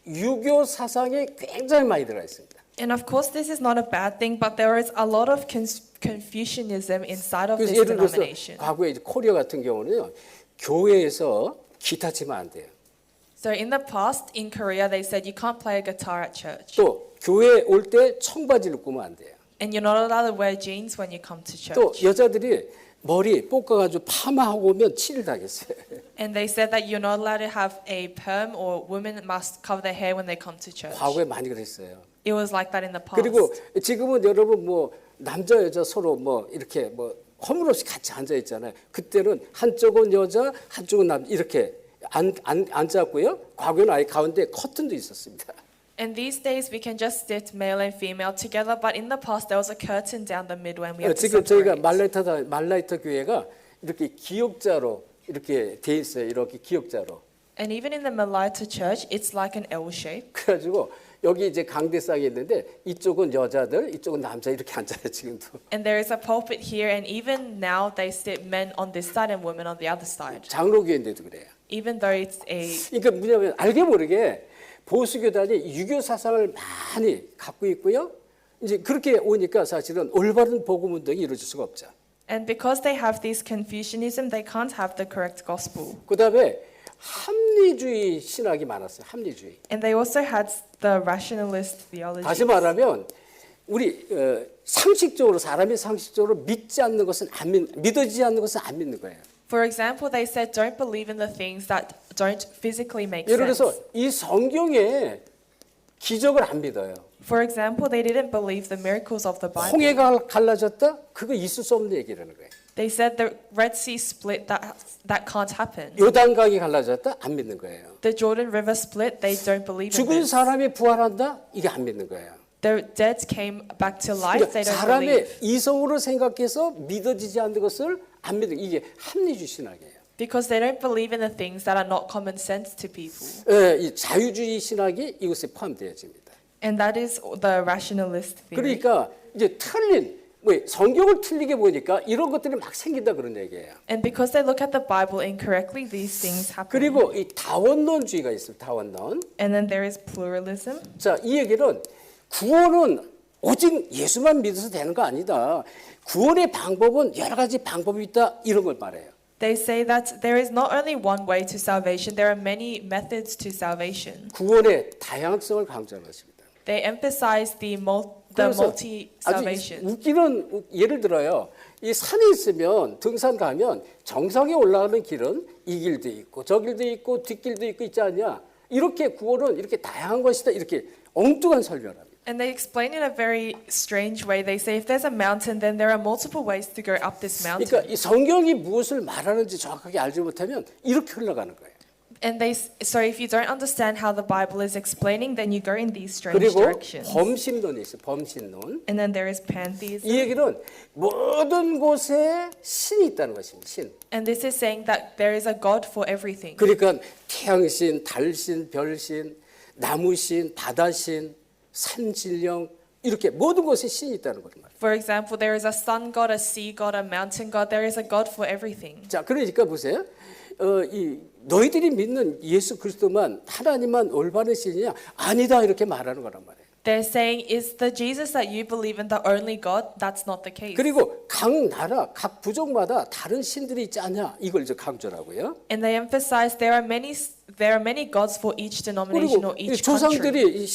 유교 사상이 굉장히 많이 들어 있습니다. And of course, this is not a bad thing, but there is a lot of Confucianism inside of 그래서 this 예를 들어서 denomination. 과거에 이제 코리아 같은 경우는요, 교회에서 기타 치면 안 돼요. So in the past, in Korea, they said you can't play a guitar at church, 또 교회 올 때 청바지를 꾸면 안 돼요. and you're not allowed to wear jeans when you come to 또 church. 여자들이 머리 볶아가지고 파마하고 오면 치를 당했어요. And they said that you're not allowed to have a perm, or women must cover their hair when they come to church. 과거에 많이 그랬어요. It was like that in the past. 그리고 지금은 여러분 뭐 남자 여자 서로 뭐 이렇게 뭐 허물없이 같이 앉아 있잖아요. 그때는 한쪽은 여자, 한쪽은 남 이렇게 앉았고요. 과거에는 아예 가운데 커튼도 있었습니다. And these days we can just sit male and female together, but in the past there was a curtain down the middle and we had to 지금 저희가 separate. 말라이터 교회가 이렇게 기역자로 이렇게 돼 있어요. 이렇게 기역자로. And even in the Malaita church, it's like an L shape. 그래가지고 여기 이제 강대상이 있는데 이쪽은 여자들, 이쪽은 남자 이렇게 앉아요 지금도. And there is a pulpit here, and even now they sit men on this side and women on the other side. 장로교인데도 그래요. Even though it's a 그러니까 뭐냐면 알게 모르게 보수교단이 유교 사상을 많이 갖고 있고요. 이제 그렇게 오니까 사실은 올바른 복음 운동이 이루어질 수가 없죠. and because they have this Confucianism, they can't have the correct gospel. 그다음에 합리주의 신학이 많았어요. 합리주의. And they also had the rationalist theology. 다시 말하면 우리 상식적으로 사람이 상식적으로 믿지 않는 것은 믿어지지 않는 것은 안 믿는 거예요. For example, they said, don't believe in the things that don't physically make 예를 sense. 들어서 이 성경에 기적을 안 믿어요. For example, they didn't believe the miracles of the Bible. 홍해가 갈라졌다? 그거 있을 수 없는 얘기라는 거예요. They said the Red Sea split, that can't happen. 요단강이 갈라졌다? 안 믿는 거예요. The Jordan River split, they don't believe in 죽은 this. 사람이 부활한다? 이게 안 믿는 거예요. The dead came back to life, 그러니까 they don't 사람의 believe. 이성으로 생각해서 믿어지지 않는 것을 안 믿는 이게 합리주의 신학이에요. Because they don't believe in the things that are not common sense to people. 예, 이 자유주의 신학이 이것에 포함되어집니다. And that is the rationalist theory. 그러니까 이제 틀린 성경을 틀리게 보니까 이런 것들이 막 생긴다 그런 얘기예요. And because they look at the Bible incorrectly, these things happen. 그리고 이 다원론주의가 있습니다. 다원론. And then there is pluralism. 자, 이 얘기는 구원은 오직 예수만 믿어서 되는 거 아니다. 구원의 방법은 여러 가지 방법이 있다. 이런 걸 말해요. They say that there is not only one way to salvation, there are many methods to salvation. 구원의 다양성을 강조하는 것입니다. They emphasize the 그래서 multi 아주 salvation. 웃기는 예를 들어요. 이 산에 있으면 등산 가면 정상에 올라가는 길은 이 길도 있고 저 길도 있고 뒷길도 있고 있지 않냐. 이렇게 구원은 이렇게 다양한 것이다. 이렇게 엉뚱한 설명을 합니다. And they explain in a very strange way. They say if there's a mountain, then there are multiple ways to go up this mountain. 그러니까 이 성경이 무엇을 말하는지 정확하게 알지 못하면 이렇게 흘러가는 거예요. So if you don't understand how the Bible is explaining, then you go in these strange 그리고 directions. 범신론이 있어요. 범신론. And then there is pantheism. 이 얘기는 모든 곳에 신이 있다는 것입니다. 신. And this is saying that there is a God for everything. 그러니까 태양신, 달신, 별신, 나무신, 바다신, 산신령 이렇게 모든 곳에 신이 있다는 거란 말이에요. For example, there is a sun god, a sea god, a mountain god. There is a God for everything. 자, 그러니까 보세요. 너희들이 믿는 예수 그리스도만 하나님만 올바른 신이냐? 아니다 이렇게 말하는 거란 말이에요. They're saying, is the Jesus that you believe in the only God? That's not the case. 그리고 각 나라, 각 부족마다 다른 신들이 있지 않냐? 이걸 이제 강조하고요. And they emphasize there are many gods for each denomination 그리고 or 이 each country. 조상들이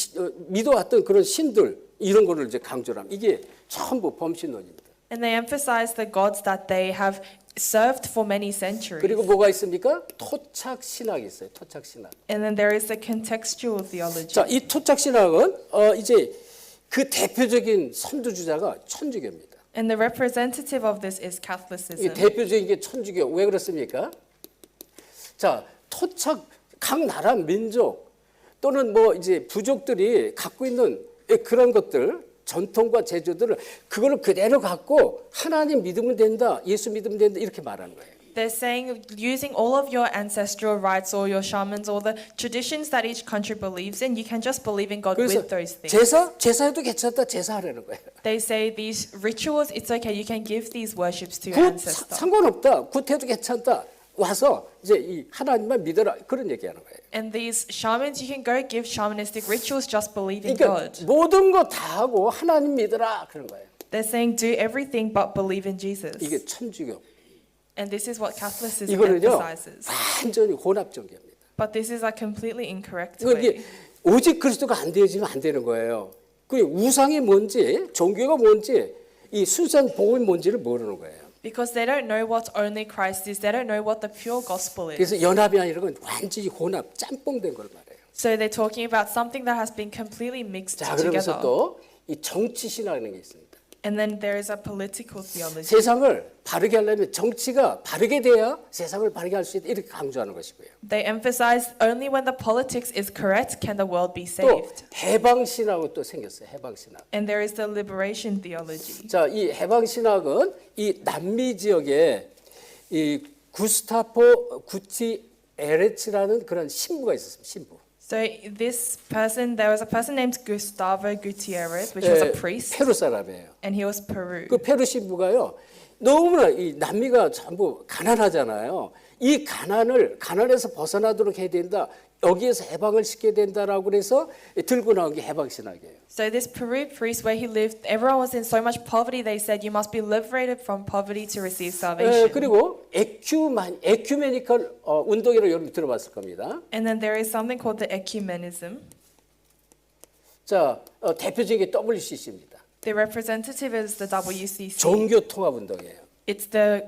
믿어왔던 그런 신들 이런 거를 이제 강조를 합니다. 이게 전부 범신론입니다. And they emphasize the gods that they have served for many centuries. 그리고 뭐가 있습니까? 토착 신학이 있어요. 토착 신학. And then there is the contextual theology. 자, 이 토착 신학은 이제 그 대표적인 선두주자가 천주교입니다. And the representative of this is 이 Catholicism. 대표적인 게 천주교. 왜 그렇습니까? 자, 토착 각 나라 민족 또는 뭐 이제 부족들이 갖고 있는 그런 것들 전통과 제주들을 그거를 그대로 갖고 하나님 믿으면 된다, 예수 믿으면 된다 이렇게 말하는 거예요. They're saying using all of your ancestral rites or your shamans or the traditions that each country believes in, you can just believe in God 그래서 with those things. 제사해도 괜찮다, 제사하라는 거예요. They say these rituals, it's okay, you can give these worships to your 굿 ancestor. 상관없다, 굿해도 괜찮다. 와서 이제 이 하나님만 믿어라 그런 얘기하는 거예요. And these shamans, you can go give shamanistic rituals, just believe in 그러니까 God. 모든 거 다 하고 하나님 믿어라 그런 거예요. They're saying do everything but believe in Jesus. 이게 천주교. And this is what Catholicism 이거는요 emphasizes. 완전히 혼합종교입니다. But this is a completely incorrect 이게 way. 오직 그리스도가 안 되어지면 안 되는 거예요. 그 우상이 뭔지, 종교가 뭔지, 이 순수한 복음이 뭔지를 모르는 거예요. Because they don't know what only Christ is. They don't know what the pure gospel is. 그래서 연합이 아니라 건 완전히 혼합, 짬뽕된 걸 말해요. So they're talking about something that has been completely mixed 자, 그러면서 together. 또 이 정치 신학이라는 게 있습니다. And then there is a political theology. 세상을 바르게 하려면 정치가 바르게 돼야 세상을 바르게 할 수 있다 이렇게 강조하는 것이고요. They emphasize only when the politics is correct can the world be 또 saved. 해방 신학이 또 생겼어요. 해방 신학. And there is the liberation theology. 자, 이 해방 신학은 이 남미 지역에 이 구스타포 구티 에레츠라는 그런 신부가 있었습니다. 신부. So there was a person named Gustavo Gutierrez, which was a priest, 페루 사람이에요. and he was Peru. 그 페루 신부가요. 너무나 이 남미가 전부 가난하잖아요. 이 가난에서 벗어나도록 해야 된다. 여기에서 해방을 시켜야 된다라고 그래서 들고 나온 게 해방 신학이에요. So this Peru priest, where he lived, everyone was in so much poverty. They said you must be liberated from poverty to receive salvation. 그리고 에큐메니컬 운동이라고 여러분 들어봤을 겁니다. And then there is something called the ecumenism. 자, 대표적인 게 WCC입니다. The representative is the WCC. 종교 통합 운동이에요. It's the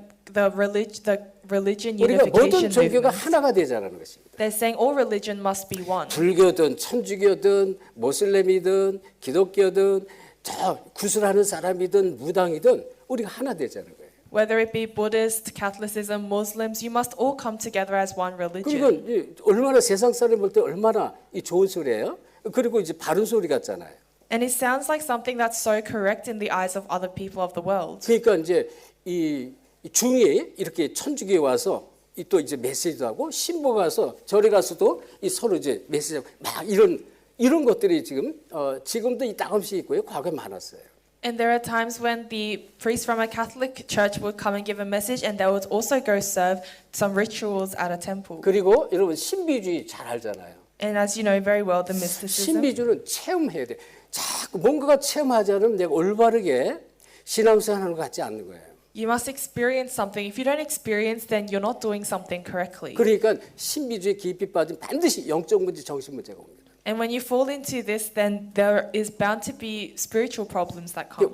religion 우리가 모든 unification 종교가 movement. 하나가 되자라는 것입니다. They're saying all religion must be one. 불교든 천주교든 모슬렘이든 기독교든 저 구슬하는 사람이든 무당이든 우리가 하나 되자는 거예요. Whether it be Buddhist, Catholicism, Muslims, you must all come together as one religion. 그러니까 얼마나 세상 사람 볼 때 얼마나 이 좋은 소리예요. 그리고 이제 바른 소리 같잖아요. And it sounds like something that's so correct in the eyes of other people of the world. 그러니까 이제 이 중이 이렇게 천주교에 와서 또 이제 메시지도 하고 신부가 가서 절에 가서도 이 서로 이제 메시지하고 막 이런 것들이 지금도 이 따금씩 있고요. 과거에 많았어요. And there are times when the priest from a Catholic church would come and give a message, and they would also go serve some rituals at a temple. 그리고 여러분 신비주의 잘 알잖아요. And as you know very well, the mysticism. 신비주의는 체험해야 돼. 자꾸 뭔가가 체험하지 않으면 내가 올바르게 신앙생활하는 것 같지 않는 거예요. You must experience something. If you don't experience, then you're not doing something correctly. 그러니까 신비주의 깊이 빠지면 반드시 영적 문제, 정신 문제가 옵니다. And when you fall into this, then there is bound to be spiritual problems that come.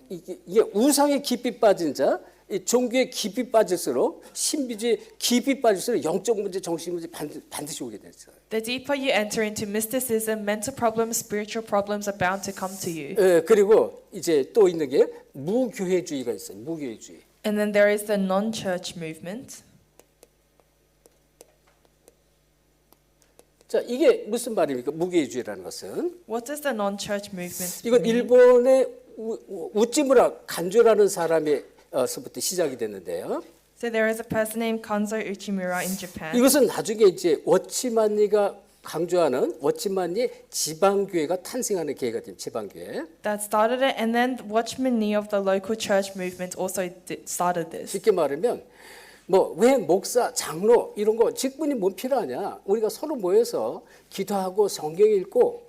이게 우상에 깊이 빠진 자, 이 종교에 깊이 빠질수록 신비주의에 깊이 빠질수록 영적 문제, 정신 문제 반드시 오게 됐어요. The deeper you enter into mysticism, mental problems, spiritual problems are bound to come to you. 그리고 이제 또 있는 게 무교회주의가 있어요. 무교회주의. And then there is the non-church movement. 자, 이게 무슨 말입니까? 무교회주의라는 것은 What does the non-church movement 이건 mean? 일본의 우찌무라 간조라는 사람에서부터 시작이 됐는데요. So there is a person named Kanzo Uchimura in Japan. 이것은 나중에 이제 워치만리가 강조하는 워치만리 지방교회가 탄생하는 계기가 됩니다. 지방교회. That started it, and then Watchman Nee of the local church movement also started this. 쉽게 말하면 뭐 왜 목사, 장로 이런 거 직분이 뭐 필요하냐? 우리가 서로 모여서 기도하고 성경 읽고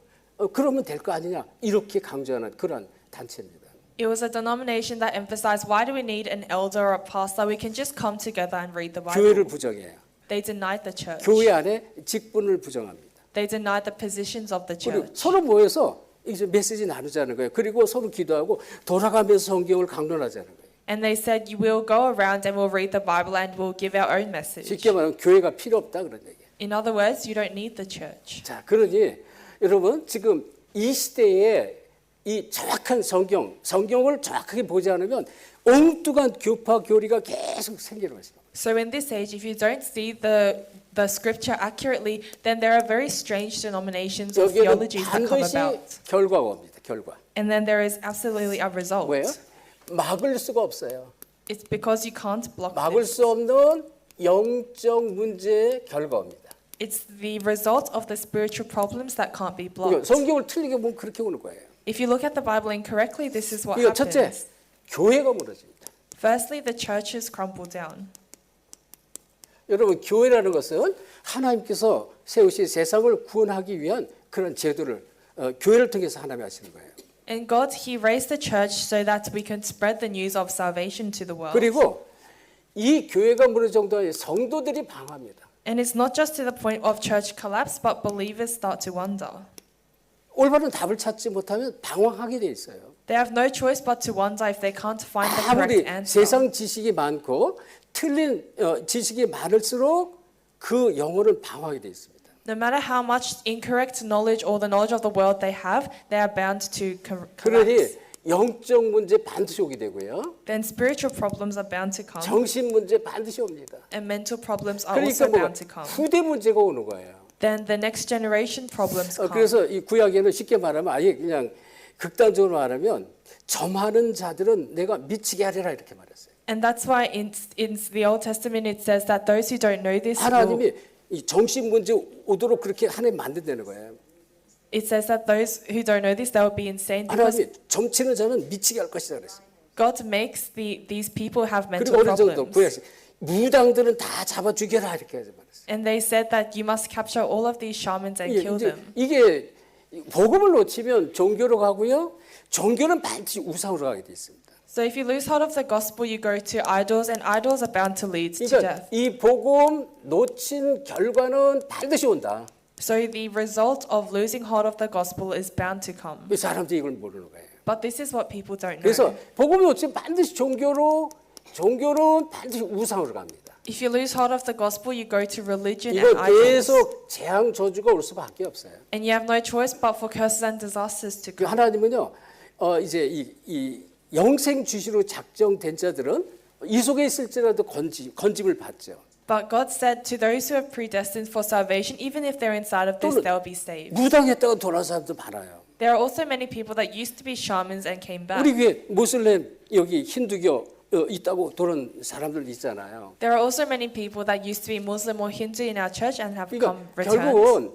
그러면 될 거 아니냐? 이렇게 강조하는 그런 단체입니다. It was a denomination that emphasized, why do we need an elder or a pastor? We can just come together and read the 교회를 Bible. 부정해요. They denied the church. 교회 안에 직분을 부정합니다. They denied the positions of the 그리고 church. 서로 모여서 이제 메시지 나누자는 거예요. 그리고 서로 기도하고 돌아가면서 성경을 강론하자는 거예요. And they said, you will go around and we'll read the Bible and we'll give our own message. 쉽게 말하면 교회가 필요 없다 그런 얘기예요. In other words, you don't need the church. 자, 그러니 여러분 지금 이 시대에 이 정확한 성경을 정확하게 보지 않으면 엉뚱한 교파 교리가 계속 생기는 것입니다. So in this age, if you don't see the scripture accurately, then there are very strange denominations or 여기에는 theologies that come 반드시 about. 결과가 옵니다. 결과. And then there is absolutely a result. 왜요? 막을 수가 없어요. It's because you can't block 막을 this. 수 없는 영적 문제의 결과입니다. It's the result of the spiritual problems that can't be 그러니까 blocked. 성경을 틀리게 보면 그렇게 오는 거예요. If you look at the Bible incorrectly, this is what 그러니까 첫째, happens. 교회가 무너집니다. Firstly, the churches crumble down. 여러분 교회라는 것은 하나님께서 세우신 세상을 구원하기 위한 그런 제도를 교회를 통해서 하나님이 하시는 거예요. And God, He raised the church so that we can spread the news of salvation to the world. 그리고 이 교회가 무너질 정도의 성도들이 방합니다. And it's not just to the point of church collapse, but believers start to wonder. 올바른 답을 찾지 못하면 방황하게 돼 있어요. They have no choice but to wonder if they can't find the 아무리 correct answer. 세상 지식이 많고 틀린 지식이 많을수록 그 영혼은 방황하게 돼 있습니다. No matter how much incorrect knowledge or the knowledge of the world they have, they are bound to 그러니 collapse. 영적 문제 반드시 오게 되고요. Then spiritual problems are bound to come, 정신 문제 반드시 옵니다. and mental problems are 그러니까 also 뭐 bound to come. 후대 문제가 오는 거예요. Then the next generation problems come. 그래서 이 구약에는 쉽게 말하면 아예 그냥 극단적으로 말하면 점하는 자들은 내가 미치게 하리라 이렇게 말했어요. And that's why in the Old Testament it says that those who don't know this will, 하나님이 이 정신 문제 오도록 그렇게 하나님 만든다는 거예요. it says that those who don't know this, they will be insane because 하나님이 점치는 자는 미치게 할 것이다 그랬어요. God makes these people have 그리고 mental 어느 정도 problems. 구약에 무당들은 다 잡아 죽여라 이렇게 해서 말했어요. And they said that you must capture all of these shamans and kill them. 이게 복음을 놓치면 종교로 가고요. 종교는 반드시 우상으로 가게 돼 있습니다. So if you lose hold of the gospel, you go to idols, and idols are bound to lead to 그러니까 death. 이 복음 놓친 결과는 반드시 온다. So the result of losing hold of the gospel is bound to come. 이 사람들이 이걸 모르는 거예요. But this is what people don't 그래서 know. 복음을 놓치면 반드시 종교는 반드시 우상으로 갑니다. If you lose hold of the gospel, you go to religion 이거 and idols. 계속 재앙 저주가 올 수밖에 없어요. And you have no choice but for curses and disasters to 그 come. 하나님은요, 이제 이 영생 주시로 작정된 자들은 이 속에 있을지라도 건짐을 받죠. But God said to those who are predestined for salvation, even if they're inside of this, 또는 they'll be saved. 무당했다가 돌아온 사람도 많아요. There are also many people that used to be shamans and came back. 우리 교회 모슬렘 여기 힌두교 있다고 돌아온 사람들 있잖아요. There are also many people that used to be Muslim or Hindu in our church and have 그러니까 come returned. 결국은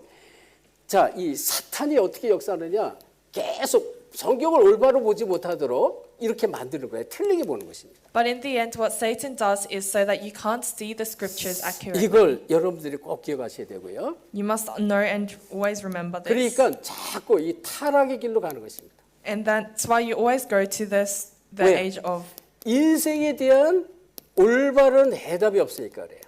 자, 이 사탄이 어떻게 역사하느냐? 계속 성경을 올바로 보지 못하도록 이렇게 만드는 거예요. 틀리게 보는 것입니다. But in the end, what Satan does is so that you can't see the scriptures accurately. 이걸 여러분들이 꼭 기억하셔야 되고요. You must know and always remember this. 그러니까 자꾸 이 타락의 길로 가는 것입니다. And that's why you always go to the 왜? age of. 인생에 대한 올바른 해답이 없으니까 그래요.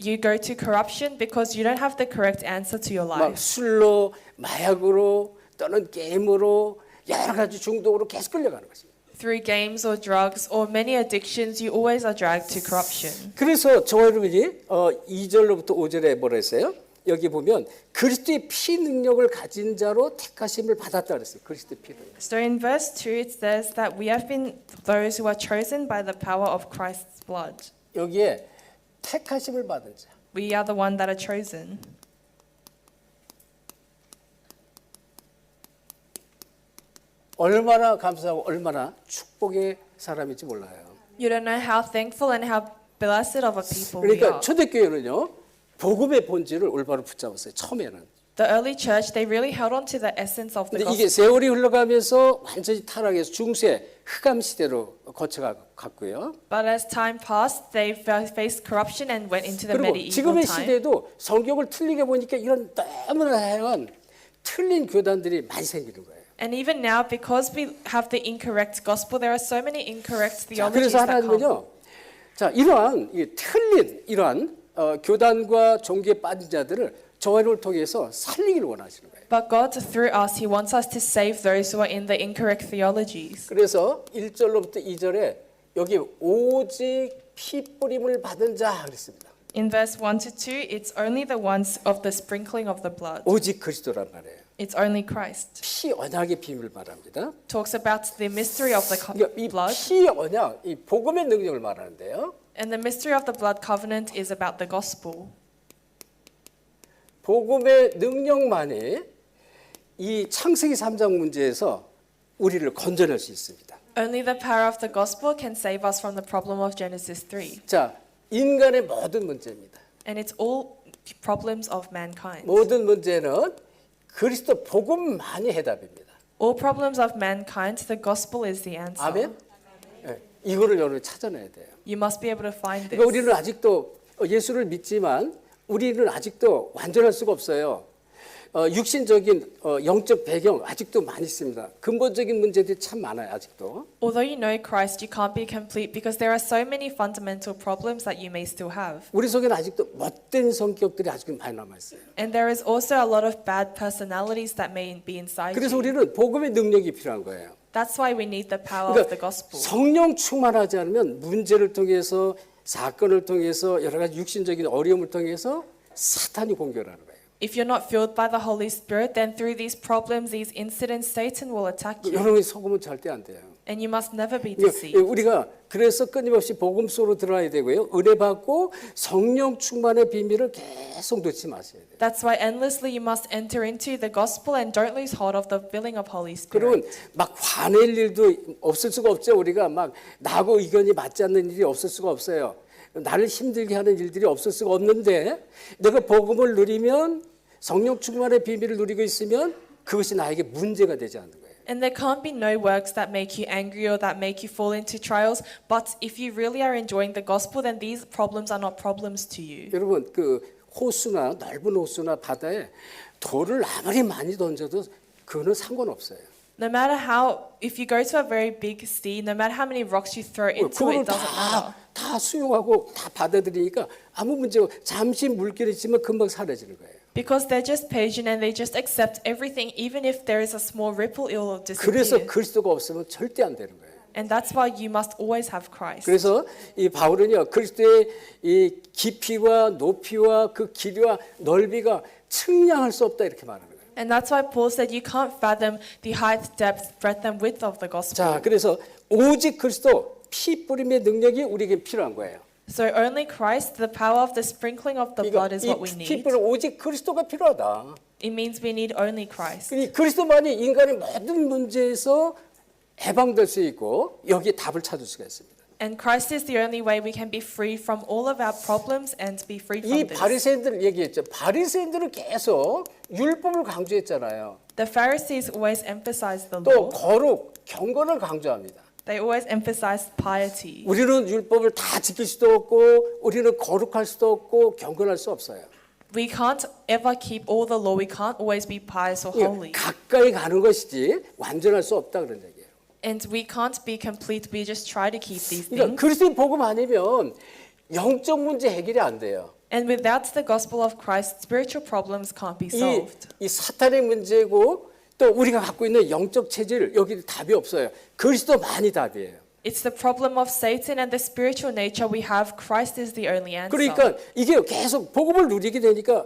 You go to corruption because you don't have the correct answer to your 막 life. 술로, 마약으로, 또는 게임으로 여러 가지 중독으로 계속 끌려가는 것입니다. Through games or drugs or many addictions, you always are dragged to corruption. 그래서 저와 여러분이 2절로부터 5절에 뭐라 했어요? 여기 보면 그리스도의 피 능력을 가진 자로 택하심을 받았다 그랬어요. 그리스도의 피 능력. So in verse 2 it says that we have been those who are chosen by the power of Christ's blood. 여기에 택하심을 받은 자. We are the one that are chosen. 얼마나 감사하고 얼마나 축복의 사람인지 몰라요. You don't know how thankful and how blessed of a people we 그러니까 are. 초대교회는요, 복음의 본질을 올바로 붙잡았어요. 처음에는. The early church, they really held on to the essence of the 근데 이게 gospel. 세월이 흘러가면서 완전히 타락해서 중세 흑암 시대로 거쳐갔고요. But as time passed, they faced corruption and went into the 그리고 medieval 지금의 time. 시대도 성경을 틀리게 보니까 이런 너무나 다양한 틀린 교단들이 많이 생기는 거예요. And even now, because we have the incorrect gospel, there are so many incorrect 자, theologies 그래서 that come. 하나님은요, 자 이러한 이 틀린 이러한 교단과 종교에 빠진 자들을 저희를 통해서 살리기를 원하시는 거예요. But God, through us, He wants us to save those who are in the incorrect theologies. 그래서 1절로부터 2절에 여기 오직 피 뿌림을 받은 자 그랬습니다. In verse 1 to 2, it's only the ones of the sprinkling of the blood. 오직 그리스도란 말이에요. It's only Christ. 피 언약의 비밀을 말합니다. Talks about the mystery of the 그러니까 이 blood. 피 언약, 이 복음의 능력을 말하는데요. And the mystery of the blood covenant is about the gospel. 복음의 능력만이 이 창세기 3장 문제에서 우리를 건져낼 수 있습니다. Only the power of the gospel can save us from the problem of Genesis 3. 자, 인간의 모든 문제입니다. And it's all problems of mankind. 모든 문제는 그리스도 복음만이 해답입니다. All problems of mankind, the gospel is the answer. 아멘. 네, 이거를 여러분이 찾아내야 돼요. You must be able to find 그러니까 this. 우리는 아직도 예수를 믿지만 우리는 아직도 완전할 수가 없어요. 육신적인 영적 배경 아직도 많이 있습니다. 근본적인 문제들이 참 많아요. 아직도. Although you know Christ, you can't be complete because there are so many fundamental problems that you may still have. 우리 속에는 아직도 못된 성격들이 아직도 많이 남아 있어요. And there is also a lot of bad personalities that may be inside 그래서 you. 우리는 복음의 능력이 필요한 거예요. That's why we need the power of the 그러니까 gospel. 성령 충만하지 않으면 문제를 통해서 사건을 통해서 여러 가지 육신적인 어려움을 통해서 사탄이 공격하는 거예요. If you're not filled by the Holy Spirit, then through these problems, these incidents, Satan will attack you. 여러분이 속으면 절대 안 돼요. And you must never be deceived. 우리가 그래서 끊임없이 복음 속으로 들어야 되고요. 은혜 받고 성령 충만의 비밀을 계속 놓지 마셔야 돼요. That's why endlessly you must enter into the gospel and don't lose hold of the filling of Holy 그러면 Spirit. 막 화낼 일도 없을 수가 없죠. 우리가 막 나하고 의견이 맞지 않는 일이 없을 수가 없어요. 나를 힘들게 하는 일들이 없을 수가 없는데 내가 복음을 누리면 성령 충만의 비밀을 누리고 있으면 그것이 나에게 문제가 되지 않는 거예요. And there can't be no works that make you angry or that make you fall into trials. But if you really are enjoying the gospel, then these problems are not problems to you. 여러분 그 호수나 넓은 호수나 바다에 돌을 아무리 많이 던져도 그거는 상관없어요. No matter how, if you go to a very big sea, no matter how many rocks you throw into 그거를 it, doesn't matter. 다 수용하고 다 받아들이니까 아무 문제가 잠시 물결이 있지만 금방 사라지는 거예요. Because they're just patient and they just accept everything, even if there is a small ripple, it will 그래서 disappear. 그리스도가 없으면 절대 안 되는 거예요. And that's why you must always have Christ. 그래서 이 바울은요 그리스도의 이 깊이와 높이와 그 길이와 넓이가 측량할 수 없다 이렇게 말하는 거예요. And that's why Paul said you can't fathom the height, depth, breadth, and width of the gospel. 자, 그래서 오직 그리스도 피 뿌림의 능력이 우리에게 필요한 거예요. So only Christ, the power of the sprinkling of the blood is what we 이 need. 피뿌림 오직 그리스도가 필요하다. It means we need only Christ. 이 그리스도만이 인간의 모든 문제에서 해방될 수 있고 여기에 답을 찾을 수가 있습니다. And Christ is the only way we can be free from all of our problems and be free 이 from this. 바리새인들 얘기했죠. 바리새인들은 계속 율법을 강조했잖아요. The Pharisees always emphasized the 또 law. 거룩, 경건을 강조합니다. They always emphasized piety. 우리는 율법을 다 지킬 수도 없고 우리는 거룩할 수도 없고 경건할 수 없어요. We can't ever keep all the law. We can't always be pious or holy. 가까이 가는 것이지 완전할 수 없다 그런 얘기예요. And we can't be complete. We just try to keep these 그러니까 things. 그리스도의 복음 아니면 영적 문제 해결이 안 돼요. And without the gospel of Christ, spiritual problems can't be solved. 이 사탄의 문제고 또 우리가 갖고 있는 영적 체질 여기 답이 없어요. 그리스도만이 답이에요. It's the problem of Satan and the spiritual nature we have. Christ is the only answer. 그러니까 이게 계속 복음을 누리게 되니까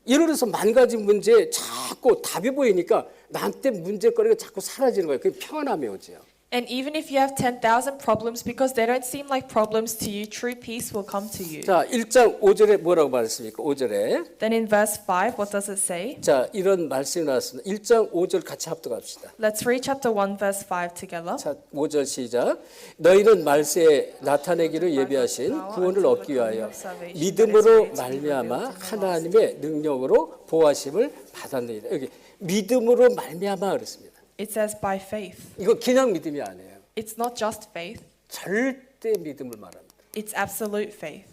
예를 들어서 만 가지 문제에 자꾸 답이 보이니까 나한테 문제거리가 자꾸 사라지는 거예요. 그게 평안함이 오죠. And even if you have 10,000 problems, because they don't seem like problems to you, true peace will come to you. 자, 1장 5절에 뭐라고 말했습니까? 5절에. Then in verse 5, what does it say? 자, 이런 말씀이 나왔습니다. 1장 5절 같이 합독합시다. Let's read chapter 1, verse 5 together. 자, 5절 시작. 너희는 말세에 나타내기를 예비하신 구원을 얻기 위하여 믿음으로 말미암아 하나님의 능력으로 보호하심을 받았느니라. 여기 믿음으로 말미암아 그랬습니다. It says by faith. 이거 그냥 믿음이 아니에요. It's not just faith, 절대 믿음을 말합니다. it's absolute faith.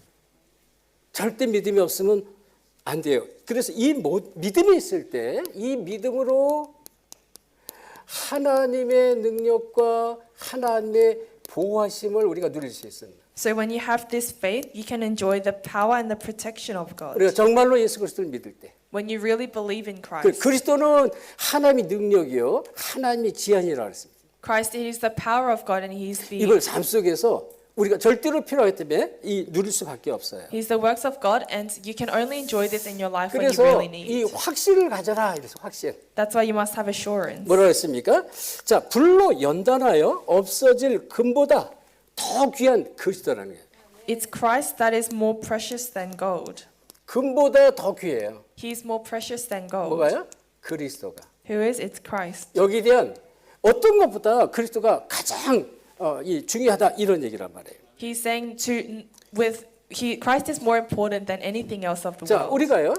절대 믿음이 없으면 안 돼요. 그래서 이 믿음이 있을 때 이 믿음으로 하나님의 능력과 하나님의 보호하심을 우리가 누릴 수 있습니다. So when you have this faith, you can enjoy the power and the protection of God. 우리가 정말로 예수 그리스도를 믿을 때 When you really believe in Christ. 그리스도는 하나님의 능력이요 하나님의 지안이라고 했습니다. Christ is the power of God and He is 이걸 삶 속에서 우리가 절대로 필요하기 때문에 이 누릴 수밖에 없어요. He's the works of God, and you can only enjoy this in your life when you 그래서 really 이 need. 확신을 가져라 이래서 확신. That's why you must have assurance. 뭐라고 했습니까? 자, 불로 연단하여 없어질 금보다 더 귀한 그리스도라는 거예요. It's Christ that is more precious than gold. 금보다 더 귀해요. He is more precious than gold. 뭐가요? 그리스도가. Who is? It's Christ. 여기에 대한 어떤 것보다 그리스도가 가장 이 중요하다 이런 얘기란 말이에요. He's saying Christ is more important than anything else of the 자, world. 우리가요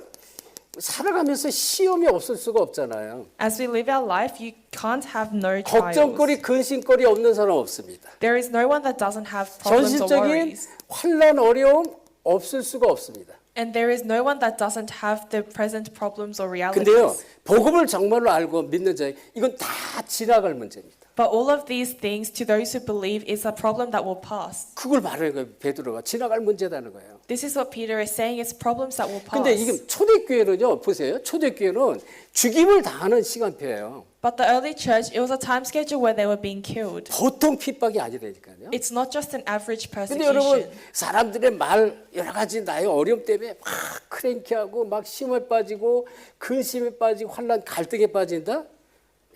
살아가면서 시험이 없을 수가 없잖아요. As we live our life, you can't have no trials. 걱정거리, 근심거리 없는 사람 없습니다. There is no one that doesn't have problems or 현실적인 worries. 환난, 어려움 없을 수가 없습니다. And there is no one that doesn't have the present problems or 근데요, realities. 복음을 정말로 알고 믿는 자, 이건 다 지나갈 문제입니다. But all of these things, to those who believe, is a problem that will pass. 그걸 말하는 거예요, 베드로가. 지나갈 문제다는 거예요. This is what Peter is saying. It's problems that will pass. 근데 이게 초대교회는요, 보세요. 초대교회는 죽임을 당하는 시간표예요. But the early church, it was a time schedule where they were being killed. 보통 핍박이 아니라니까요. It's not just an average 근데 여러분, persecution. 사람들의 말 여러 가지 나의 어려움 때문에 막 크랭키하고 막 시험에 빠지고 근심에 빠지고 환난 갈등에 빠진다?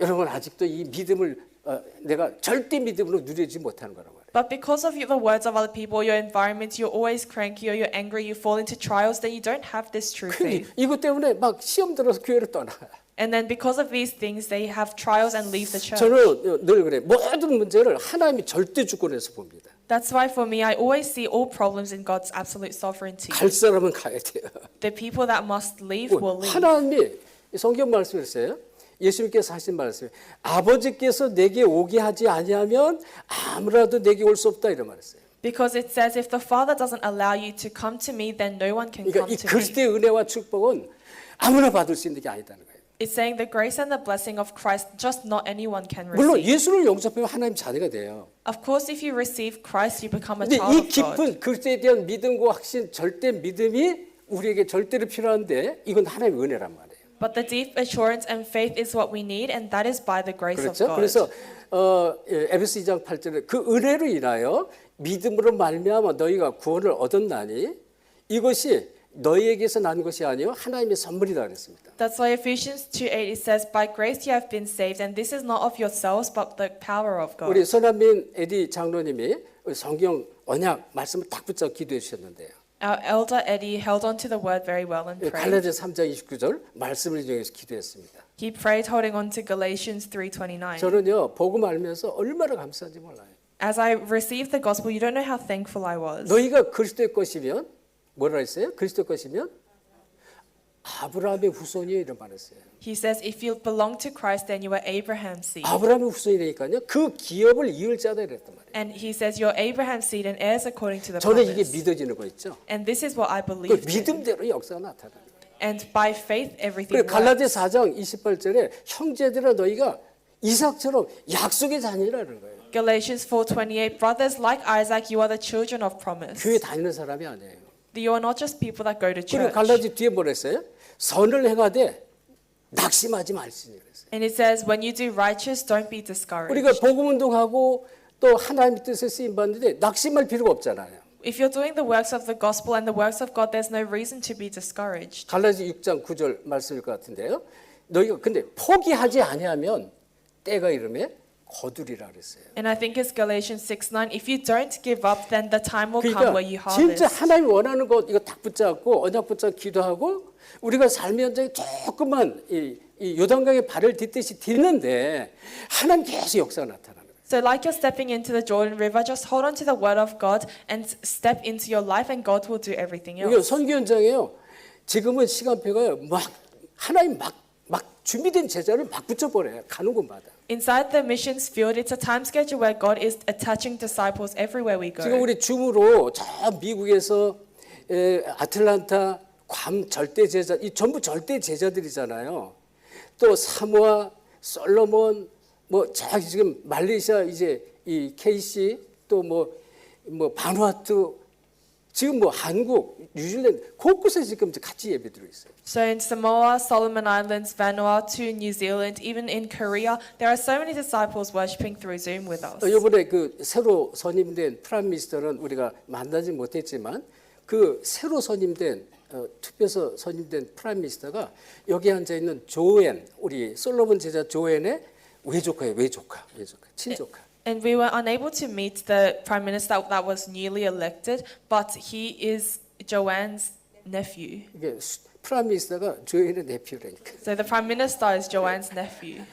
여러분 아직도 이 믿음을 내가 절대 믿음으로 누리지 못하는 거란 말이에요. But because of the words of other people, your environment, you're always cranky or you're angry, you fall into trials, then you don't have this true faith. 이것 때문에 막 시험 들어서 교회를 떠나요. And then because of these things, they have trials and leave the church. 저는 늘 그래. 모든 문제를 하나님이 절대 주권에서 봅니다. That's why for me, I always see all problems in God's absolute sovereignty. 갈 사람은 가야 돼요. The people that must leave will leave. 하나님이 성경 말씀을 했어요. 예수님께서 하신 말씀이 아버지께서 내게 오게 하지 아니하면 아무라도 내게 올 수 없다 이런 말했어요. Because it says, if the Father doesn't allow you to come to me, then no one can 그러니까 come 이 to me. 그리스도의 은혜와 축복은 아무나 받을 수 있는 게 아니다는 거예요. It's saying the grace and the blessing of Christ, just not anyone can 물론 receive. 예수를 영접하면 하나님 자녀가 돼요. Of course, if you receive Christ, you become a 근데 child 이 of God. 깊은 그리스도에 대한 믿음과 확신, 절대 믿음이 우리에게 절대로 필요한데 이건 하나님의 은혜란 말이에요. But the deep assurance and faith is what we need, and that is by the grace of 그렇죠? God. 그래서 에베소 2장 8절에 그 은혜로 인하여 믿음으로 말미암아 너희가 구원을 얻었나니 이것이 너희에게서 난 것이 아니요 하나님의 선물이다 그랬습니다. That's why Ephesians 2:8 it says, "By grace you have been saved, and this is not of yourselves, but the power of God." 우리 손한민 에디 장로님이 성경 언약 말씀을 딱 붙잡고 기도해 주셨는데요. Our elder Eddie held on to the word very well and prayed. 갈라디아서 3장 29절 말씀을 인용해서 기도했습니다. He prayed holding on to Galatians 3:29. 저는요 복음 알면서 얼마나 감사한지 몰라요. As I received the gospel, you don't know how thankful I was. 너희가 그리스도의 것이면 뭐라 했어요? 그리스도의 것이면 아브라함의 후손이에요 이런 말했어요. He says, if you belong to Christ, then you are Abraham's seed. 아브라함의 후손이니까요. 그 기업을 이을 자다 이랬단 말이에요. And he says, you're Abraham's seed and heirs according to the 저는 이게 promise. 믿어지는 거 있죠. And this is what I 그 believe in. 믿음대로 역사가 나타나는 거예요. And by faith, everything 그리고 갈라디아 works. 4장 28절에 형제들아 너희가 이삭처럼 약속의 자녀라는 거예요. Galatians 4:28, brothers like Isaac, you are the children of promise. 교회 다니는 사람이 아니에요. You are not just people that go to 그리고 church. 갈라디아 뒤에 뭐라 했어요? 선을 행하되 낙심하지 말지니 그랬어요. And it says, when you do righteous, don't be discouraged. 우리가 복음 운동하고 또 하나님의 뜻에 쓰임 받는데 낙심할 필요가 없잖아요. If you're doing the works of the gospel and the works of God, there's no reason to be discouraged. 갈라디아 6장 9절 말씀일 것 같은데요. 너희가 근데 포기하지 아니하면 때가 이르매 거두리라 그랬어요. And I think it's Galatians 6:9. If you don't give up, then the time will come 그러니까 where you 진짜 harvest. 하나님이 원하는 것 이거 딱 붙잡고 언약 붙잡고 기도하고 우리가 삶의 현장에 조금만 이 요단강에 발을 딛듯이 딛는데 하나님 계속 역사가 나타나는 거예요. So like you're stepping into the Jordan River, just hold on to the word of God and step into your life and God will do everything 이게 else. 선교 현장이에요. 지금은 시간표가요. 막 하나님 막 준비된 제자를 막 붙여버려요. 가는 곳마다. Inside the missions field, it's a time schedule where God is attaching disciples everywhere we go. 지금 우리 줌으로 저 미국에서 아틀란타 괌 절대 제자 이 전부 절대 제자들이잖아요. 또 사모아, 솔로몬 뭐 지금 말레이시아 이제 이 KC 또 뭐 바누아투 지금 뭐 한국, 뉴질랜드 곳곳에 지금 같이 예배드리고 있어요. So in Samoa, Solomon Islands, Vanuatu, New Zealand, even in Korea, there are so many disciples worshiping through Zoom with us. 이번에 그 새로 선임된 프라임미니스터는 우리가 만나지 못했지만 그 새로 선임된 투표에서 선임된 프라임미니스터가 여기 앉아 있는 조엔 우리 솔로몬 제자 조엔의 외조카예요. 외조카, 친조카. And we were unable to meet the prime minister that was newly elected, but he is Joanne's nephew. 이게 프라임미니스터가 조엔의 네피우라니까. So the prime minister is Joanne's nephew.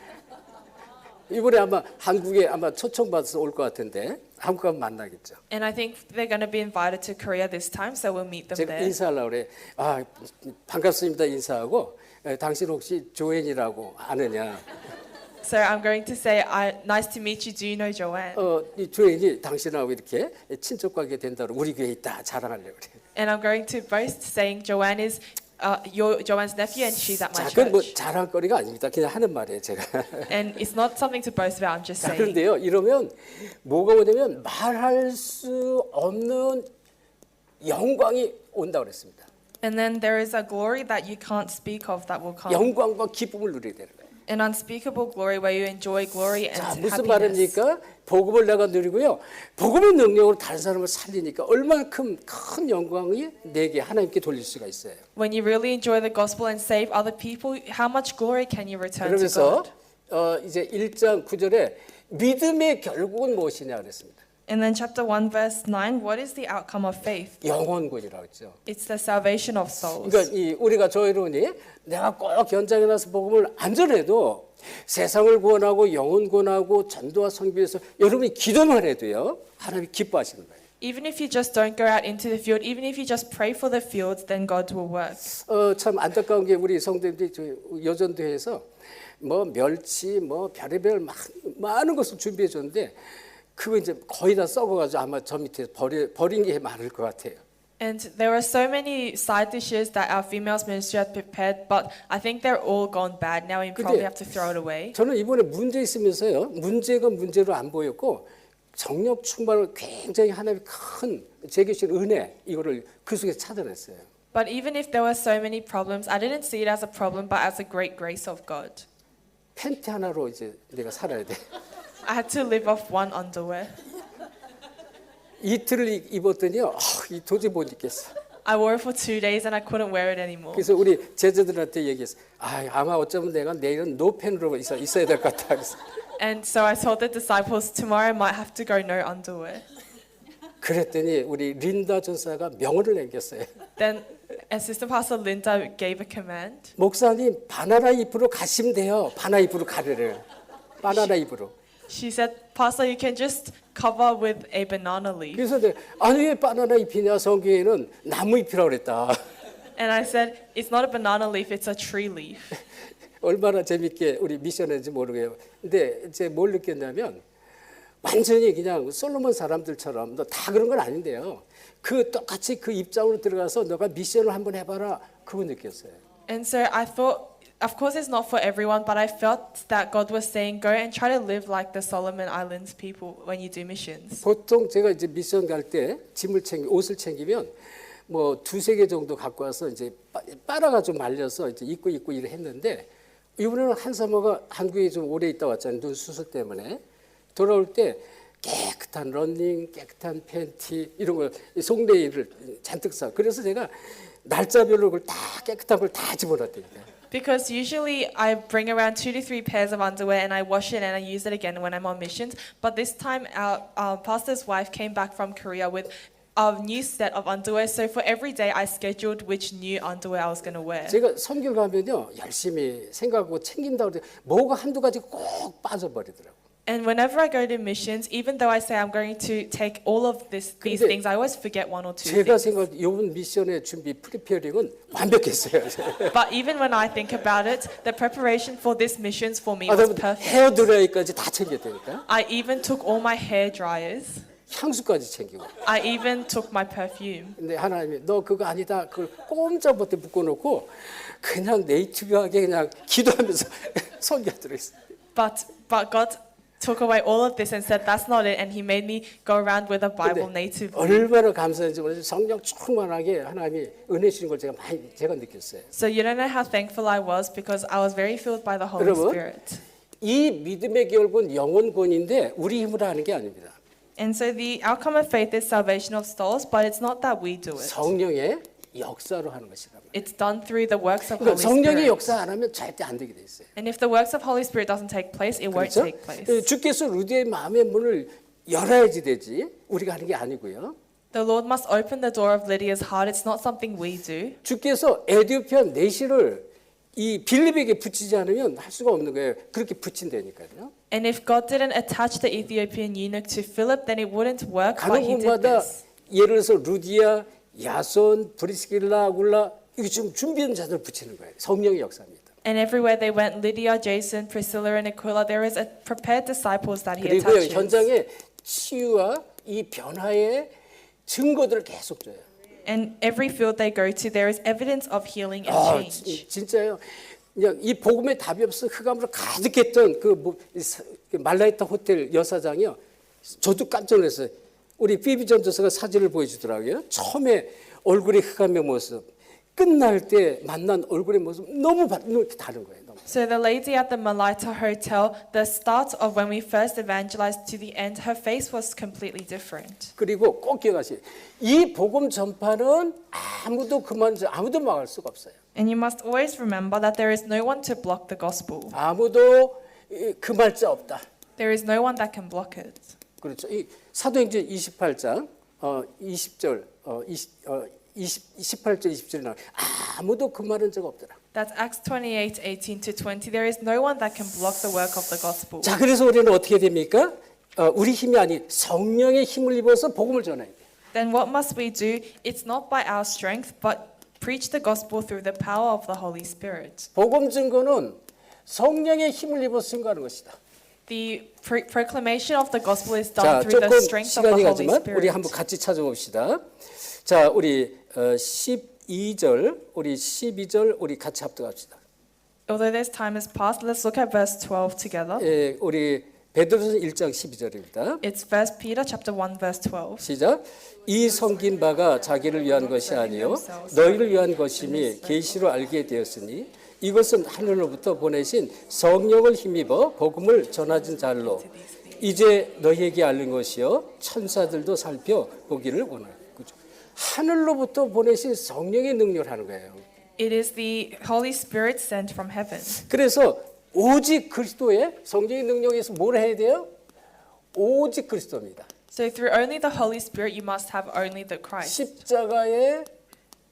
이번에 아마 한국에 아마 초청받아서 올 것 같은데 한국 가면 만나겠죠. And I think they're going to be invited to Korea this time, so we'll meet them 제가 there. 인사하려고 그래. 아 반갑습니다 인사하고 당신 혹시 조엔이라고 아느냐? So I'm going to say, nice to meet you. Do you know Joanne? 이 조엔이 당신하고 이렇게 친척관계 된다고 우리 교회에 있다 자랑하려고 그래. And I'm going to boast, saying Joanne is Joanne's nephew, and she's at my 자, 그건 뭐 church. 자랑거리가 아닙니다. 그냥 하는 말이에요, 제가. And it's not something to boast about. I'm just 자, saying. 그런데요, 이러면 뭐가 오냐면 말할 수 없는 영광이 온다고 그랬습니다. And then there is a glory that you can't speak of that will come. 영광과 기쁨을 누리게 되는 거예요. An unspeakable glory where you enjoy glory and 자, 무슨 happiness. 말입니까? 복음을 내가 누리고요. 복음의 능력으로 다른 사람을 살리니까 얼마큼 큰 영광이 내게 하나님께 돌릴 수가 있어요. When you really enjoy the gospel and save other people, how much glory can you return to 그러면서 God? 이제 1장 9절에 믿음의 결국은 무엇이냐 그랬습니다. And then chapter 1 verse 9, what is the outcome of faith? 영혼군이라고 했죠. It's the salvation of souls. 그러니까 우리가 저희로니 내가 꼭 현장에 나서 복음을 안 전해도 세상을 구원하고 영혼 구원하고 전도와 선교에서 여러분이 기도만 해도요 하나님이 기뻐하시는 거예요. Even if you just don't go out into the field, even if you just pray for the fields, then God will work. 참 안타까운 게 우리 성도님들이 여전도회에서 뭐 멸치 뭐 별의별 많은 것을 준비해 줬는데 그거 이제 거의 다 썩어가지고 아마 저 밑에 버린 게 많을 것 같아요. And there are so many side dishes that our females ministry had prepared, but I think they're all gone bad. Now we probably have to throw it away. 저는 이번에 문제 있으면서요 문제가 문제로 안 보였고 정력 충만을 굉장히 하나님의 큰 제게 주신 은혜 이거를 그 속에서 찾아냈어요. But even if there were so many problems, I didn't see it as a problem, but as a great grace of God. 팬티 하나로 이제 내가 살아야 돼. I had to live off one underwear. 이틀을 입었더니요, 이 도저히 못 입겠어. I wore it for 2 days and I couldn't wear it anymore. 그래서 우리 제자들한테 얘기했어. 아마 어쩌면 내가 내일은 노팬으로 있어야 될 것 같다. 그래서 And so I told the disciples, tomorrow I might have to go no underwear. 그랬더니 우리 린다 전사가 명언을 남겼어요. Then Assistant Pastor Linda gave a command. 목사님 바나나 잎으로 가시면 돼요. 바나나 잎으로 가르를. 바나나 잎으로. She said, Pastor, you can just cover with a banana leaf. 그래서 내가 아니 왜 바나나 잎이냐 성경에는 나무 잎이라고 그랬다. And I said, it's not a banana leaf, it's a tree leaf. 얼마나 재밌게 우리 미션했는지 모르겠어요. 근데 이제 뭘 느꼈냐면 완전히 그냥 솔로몬 사람들처럼 다 그런 건 아닌데요. 그 똑같이 그 입장으로 들어가서 너가 미션을 한번 해봐라 그거 느꼈어요. And so I thought, of course it's not for everyone, but I felt that God was saying, go and try to live like the Solomon Islands people when you do missions. 보통 제가 이제 미션 갈 때 짐을 옷을 챙기면 뭐 2-3개 정도 갖고 와서 이제 빨아가지고 말려서 이제 입고 일을 했는데 이번에는 한사모가 한국에 좀 오래 있다 왔잖아요. 눈 수술 때문에. 돌아올 때 깨끗한 러닝, 깨끗한 팬티 이런 거 속내일을 잔뜩 사. 그래서 제가 날짜별로 그걸 다 깨끗한 걸 다 집어넣었다니까. Because usually I bring around 2 to 3 pairs of underwear and I wash it and I use it again when I'm on missions. But this time our pastor's wife came back from Korea with a new set of underwear. So for every day I scheduled which new underwear I was going to wear. 제가 선교를 가면요 열심히 생각하고 챙긴다고 그래 뭐가 한두 가지 꼭 빠져버리더라고요. And whenever I go to missions, even though I say I'm going to take all of these 근데 things, I always forget one or two 제가 things. 생각 이번 미션의 준비 프리페어링은 완벽했어요. But even when I think about it, the preparation for this missions for me was perfect. 헤어 드라이까지 다 챙겼다니까. I even took all my hair dryers. 향수까지 챙기고. I even took my perfume. 근데 하나님이 너 그거 아니다. 그걸 꼼짝부터 묶어놓고 그냥 네이티브하게 그냥 기도하면서 선교하도록 했어요. But God took away all of this and said that's not it, and He made me go around with a Bible native. 얼마나 감사한지 몰라요. 성령 충만하게 하나님이 은혜 주신 걸 제가 느꼈어요. So you don't know how thankful I was because I was very filled by the Holy 여러분, Spirit. 이 믿음의 결국은 영혼권인데 우리 힘으로 하는 게 아닙니다. And so the outcome of faith is salvation of souls, but it's not that we do it. 성령의 역사로 하는 것이다. It's done through the works of 그러니까 Holy 성령의 Spirit. 역사 안 하면 절대 안 되게 돼 있어요. And if the works of Holy Spirit doesn't take place, it won't 그렇죠? take place. 주께서 루디의 마음의 문을 열어야지 되지 우리가 하는 게 아니고요. The Lord must open the door of Lydia's heart. It's not something we do. 주께서 에디오피아 내시를 이 빌립에게 붙이지 않으면 할 수가 없는 거예요. 그렇게 붙인다니까요. And if God didn't attach the Ethiopian eunuch to Philip, then it wouldn't work. 가는 But He did 곳마다 this. 예를 들어서 루디아, 야손, 브리스길라, 아굴라 이게 지금 준비된 자들 붙이는 거예요. 성령의 역사입니다. And everywhere they went, Lydia, Jason, Priscilla, and Aquila, there is a prepared disciples that He 그리고 attaches. 현장에 치유와 이 변화의 증거들을 계속 줘요. And every field they go to, there is evidence of healing and change. 진짜요. 그냥 이 복음에 답이 없어 흑암으로 가득했던 그 말라이타 호텔 여사장이요. 저도 깜짝 놀랐어요. 우리 피비 전도사가 사진을 보여주더라고요. 처음에 얼굴이 흑암의 모습, 끝날 때 만난 얼굴의 모습 너무 다른 거예요. 너무. So the lady at the Malaita Hotel, the start of when we first evangelized to the end, her face was completely different. 그리고 꼭 기억하세요. 이 복음 전파는 아무도 막을 수가 없어요. And you must always remember that there is no one to block the gospel. 아무도 금할 자 없다. There is no one that can block it. 그렇죠. 이 사도행전 28장 20절 28절 20절에 나와 아무도 금하는 자가 없더라. That's Acts 28:18 to 20. There is no one that can block the work of the gospel. 자, 그래서 우리는 어떻게 됩니까? 우리 힘이 아닌 성령의 힘을 입어서 복음을 전해야 돼. Then what must we do? It's not by our strength, but preach the gospel through the power of the Holy Spirit. 복음 증거는 성령의 힘을 입어서 증거하는 것이다. The proclamation of the gospel is 자, done through the 조금 strength of the 시간이 Holy 가지만 우리 Spirit. 한번 같이 찾아봅시다. 자, 우리 12절 우리 같이 합독합시다. Although this time has passed, let's look at verse 12 together. 예, 우리 베드로서 1장 12절입니다. It's 1 Peter chapter 1 verse 12. 시작. 이 섬긴 바가 자기를 위한 것이 아니요 너희를 위한 것임이 계시로 알게 되었으니 이것은 하늘로부터 보내신 성령을 힘입어 복음을 전하진 자로 이제 너희에게 알린 것이요 천사들도 살펴 보기를 원하는 거죠. 하늘로부터 보내신 성령의 능력을 하는 거예요. It is the Holy Spirit sent from heaven. 그래서 오직 그리스도의 성령의 능력에서 뭘 해야 돼요? 오직 그리스도입니다. So through only the Holy Spirit, you must have only the Christ. 십자가의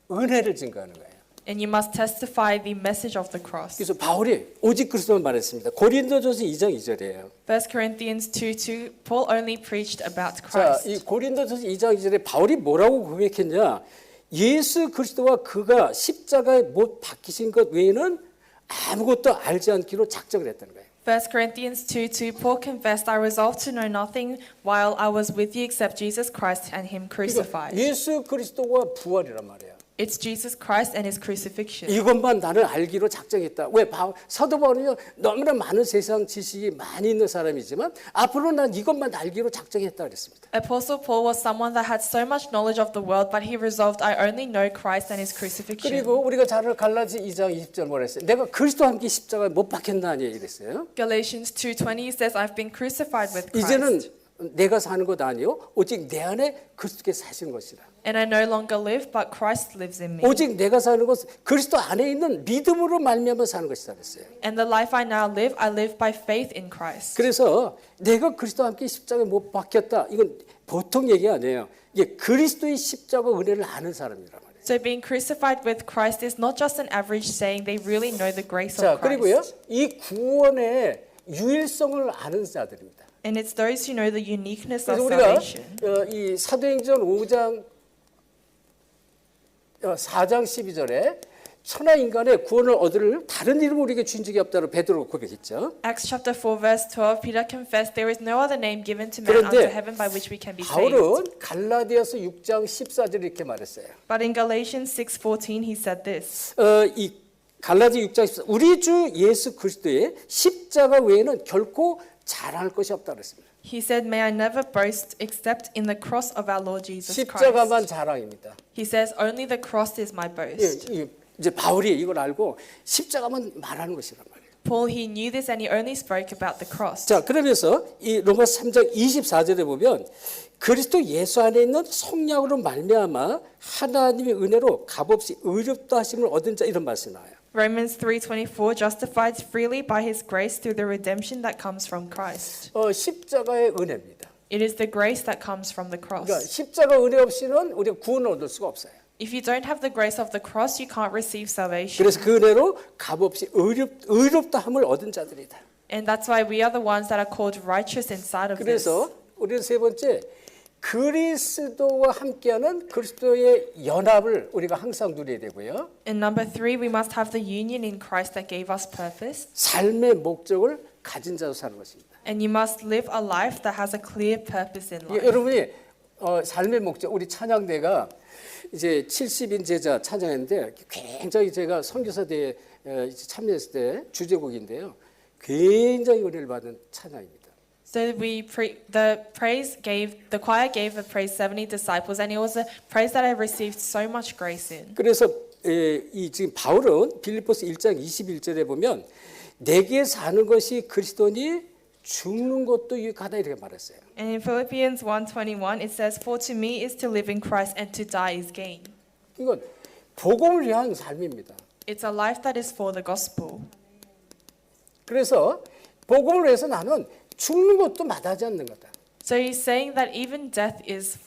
은혜를 증거하는 거예요. And you must testify the message of the cross. 그래서 바울이 오직 그리스도만 말했습니다. 고린도전서 2장 2절이에요. 1 Corinthians 2:2, Paul only preached about 자, Christ. 이 고린도전서 2장 2절에 바울이 뭐라고 고백했냐? 예수 그리스도와 그가 십자가에 못 박히신 것 외에는 아무것도 알지 않기로 작정을 했다는 거예요. 1 Corinthians 2:2, Paul confessed, I resolved to know nothing while I was with you except Jesus Christ and Him crucified. 예수 그리스도와 부활이란 말이에요. It's Jesus Christ and His crucifixion. 이것만 나는 알기로 작정했다. 왜 사도 바울은요 너무나 많은 세상 지식이 많이 있는 사람이지만 앞으로 난 이것만 알기로 작정했다 그랬습니다. Apostle Paul was someone that had so much knowledge of the world, but he resolved, I only know Christ and His crucifixion. 그리고 우리가 잘 아는 갈라디 2장 20절 뭐라 했어요? 내가 그리스도와 함께 십자가에 못 박혔나니 이랬어요. Galatians 2:20 says, I've been crucified with Christ. 이제는 내가 사는 것 아니요 오직 내 안에 그리스도께서 사시는 것이라. And I no longer live, but Christ lives in me. 오직 내가 사는 것은 그리스도 안에 있는 믿음으로 말미암아 사는 것이다 그랬어요. And the life I now live, I live by faith in Christ. 그래서 내가 그리스도와 함께 십자가에 못 박혔다. 이건 보통 얘기 아니에요. 이게 그리스도의 십자가 은혜를 아는 사람이란 말이에요. So being crucified with Christ is not just an average saying, they really know the grace 자, of 그리고요. Christ. 이 구원의 유일성을 아는 자들입니다. And it's those who know the uniqueness of 그래서 우리가 salvation. 이 사도행전 5장 4장 12절에 천하 인간의 구원을 얻을 다른 이름을 우리에게 준 적이 없다고 베드로가 고백했죠. Acts chapter 4 verse 12, Peter confessed there is no other name given to man under 그런데 heaven by which we can be saved. 바울은 갈라디아서 6장 14절에 이렇게 말했어요. But in Galatians 6:14 he said this. 이 갈라디 6장 14 우리 주 예수 그리스도의 십자가 외에는 결코 자랑할 것이 없다 그랬습니다. He said, "May I never boast except in the cross of our Lord Jesus Christ." 십자가만 자랑입니다. He says, "Only the cross is my boast." 이제 바울이 이걸 알고 십자가만 말하는 것이란 말이에요. Paul, he knew this and he only spoke about the cross. 자, 그러면서 이 로마서 3장 24절에 보면 그리스도 예수 안에 있는 성령으로 말미암아 하나님의 은혜로 값없이 의롭다 하심을 얻은 자 이런 말씀이 나와요. Romans 3:24, justified freely by his grace through the redemption that comes from Christ. 십자가의 은혜입니다. It is the grace that comes from the 그러니까 cross. 십자가 은혜 없이는 우리가 구원을 얻을 수가 없어요. If you don't have the grace of the cross, you can't receive salvation. 그래서 그 은혜로 값없이 의롭다 함을 얻은 자들이다. And that's why we are the ones that are called righteous inside of this. 그래서 우리는 세 번째 그리스도와 함께하는 그리스도의 연합을 우리가 항상 누려야 되고요. And number 3, we must have the union in Christ that gave us purpose. 삶의 목적을 가진 자로 사는 것입니다. And you must live a life that has a clear purpose in life. 여러분이 삶의 목적 우리 찬양대가 이제 70인 제자 찬양인데 굉장히 제가 선교사대에 참여했을 때 주제곡인데요. 굉장히 은혜를 받은 찬양입니다. So the choir gave a praise 70 disciples, and it was a praise that I received so much grace in. 그래서 이 지금 바울은 빌립보서 1장 21절에 보면 내게 사는 것이 그리스도니 죽는 것도 유익하다 이렇게 말했어요. And in Philippians 1:21 it says, "For to me is to live in Christ, and to die is gain." 이건 복음을 위한 삶입니다. It's a life that is for the gospel. 그래서 복음을 위해서 나는 죽는 것도 마다하지 않는 거다. So he's saying that even death is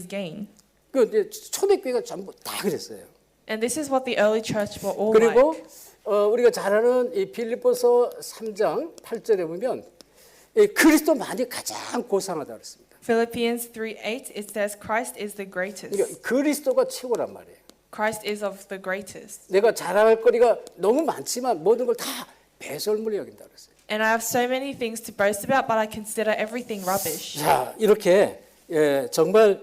gain. 그 이제 초대교회가 전부 다 그랬어요. And this is what the early church were all 그리고 like. 우리가 잘 아는 이 빌립보서 3장 8절에 보면 그리스도만이 가장 고상하다 그랬습니다. Philippians 3:8 it says Christ is the greatest. 그러니까 그리스도가 최고란 말이에요. Christ is of the greatest. 내가 자랑할 거리가 너무 많지만 모든 걸 다 배설물로 여긴다 그랬어요. And I have so many things to boast about, but I consider everything rubbish. 자, 이렇게 정말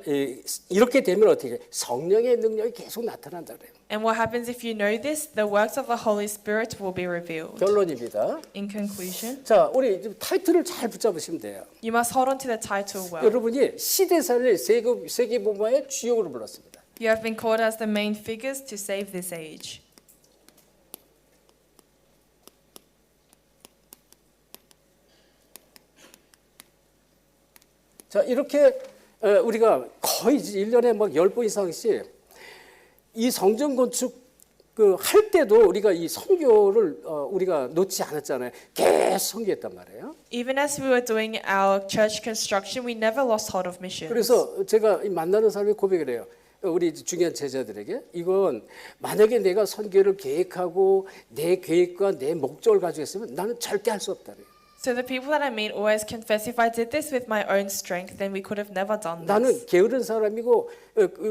이렇게 되면 어떻게 성령의 능력이 계속 나타난다 그래요. And what happens if you know this? The works of the Holy Spirit will be revealed. 결론입니다. In conclusion, 자, 우리 타이틀을 잘 붙잡으시면 돼요. you must hold on to the title well. 여러분이 시대사를 세계복음화의 주역으로 불렀습니다. You have been called as the main figures to save this age. 자, 이렇게 우리가 거의 1년에 막 10번 이상씩 이 성전 건축 할 때도 우리가 이 선교를 우리가 놓지 않았잖아요. 계속 선교했단 말이에요. Even as we were doing our church construction, we never lost hold of missions. 그래서 제가 만나는 사람이 고백을 해요. 우리 중요한 제자들에게 이건 만약에 내가 선교를 계획하고 내 계획과 내 목적을 가지고 있으면 나는 절대 할 수 없다. So the people that I meet always confess, if I did this with my own strength, then we could have never done 나는 this. 게으른 사람이고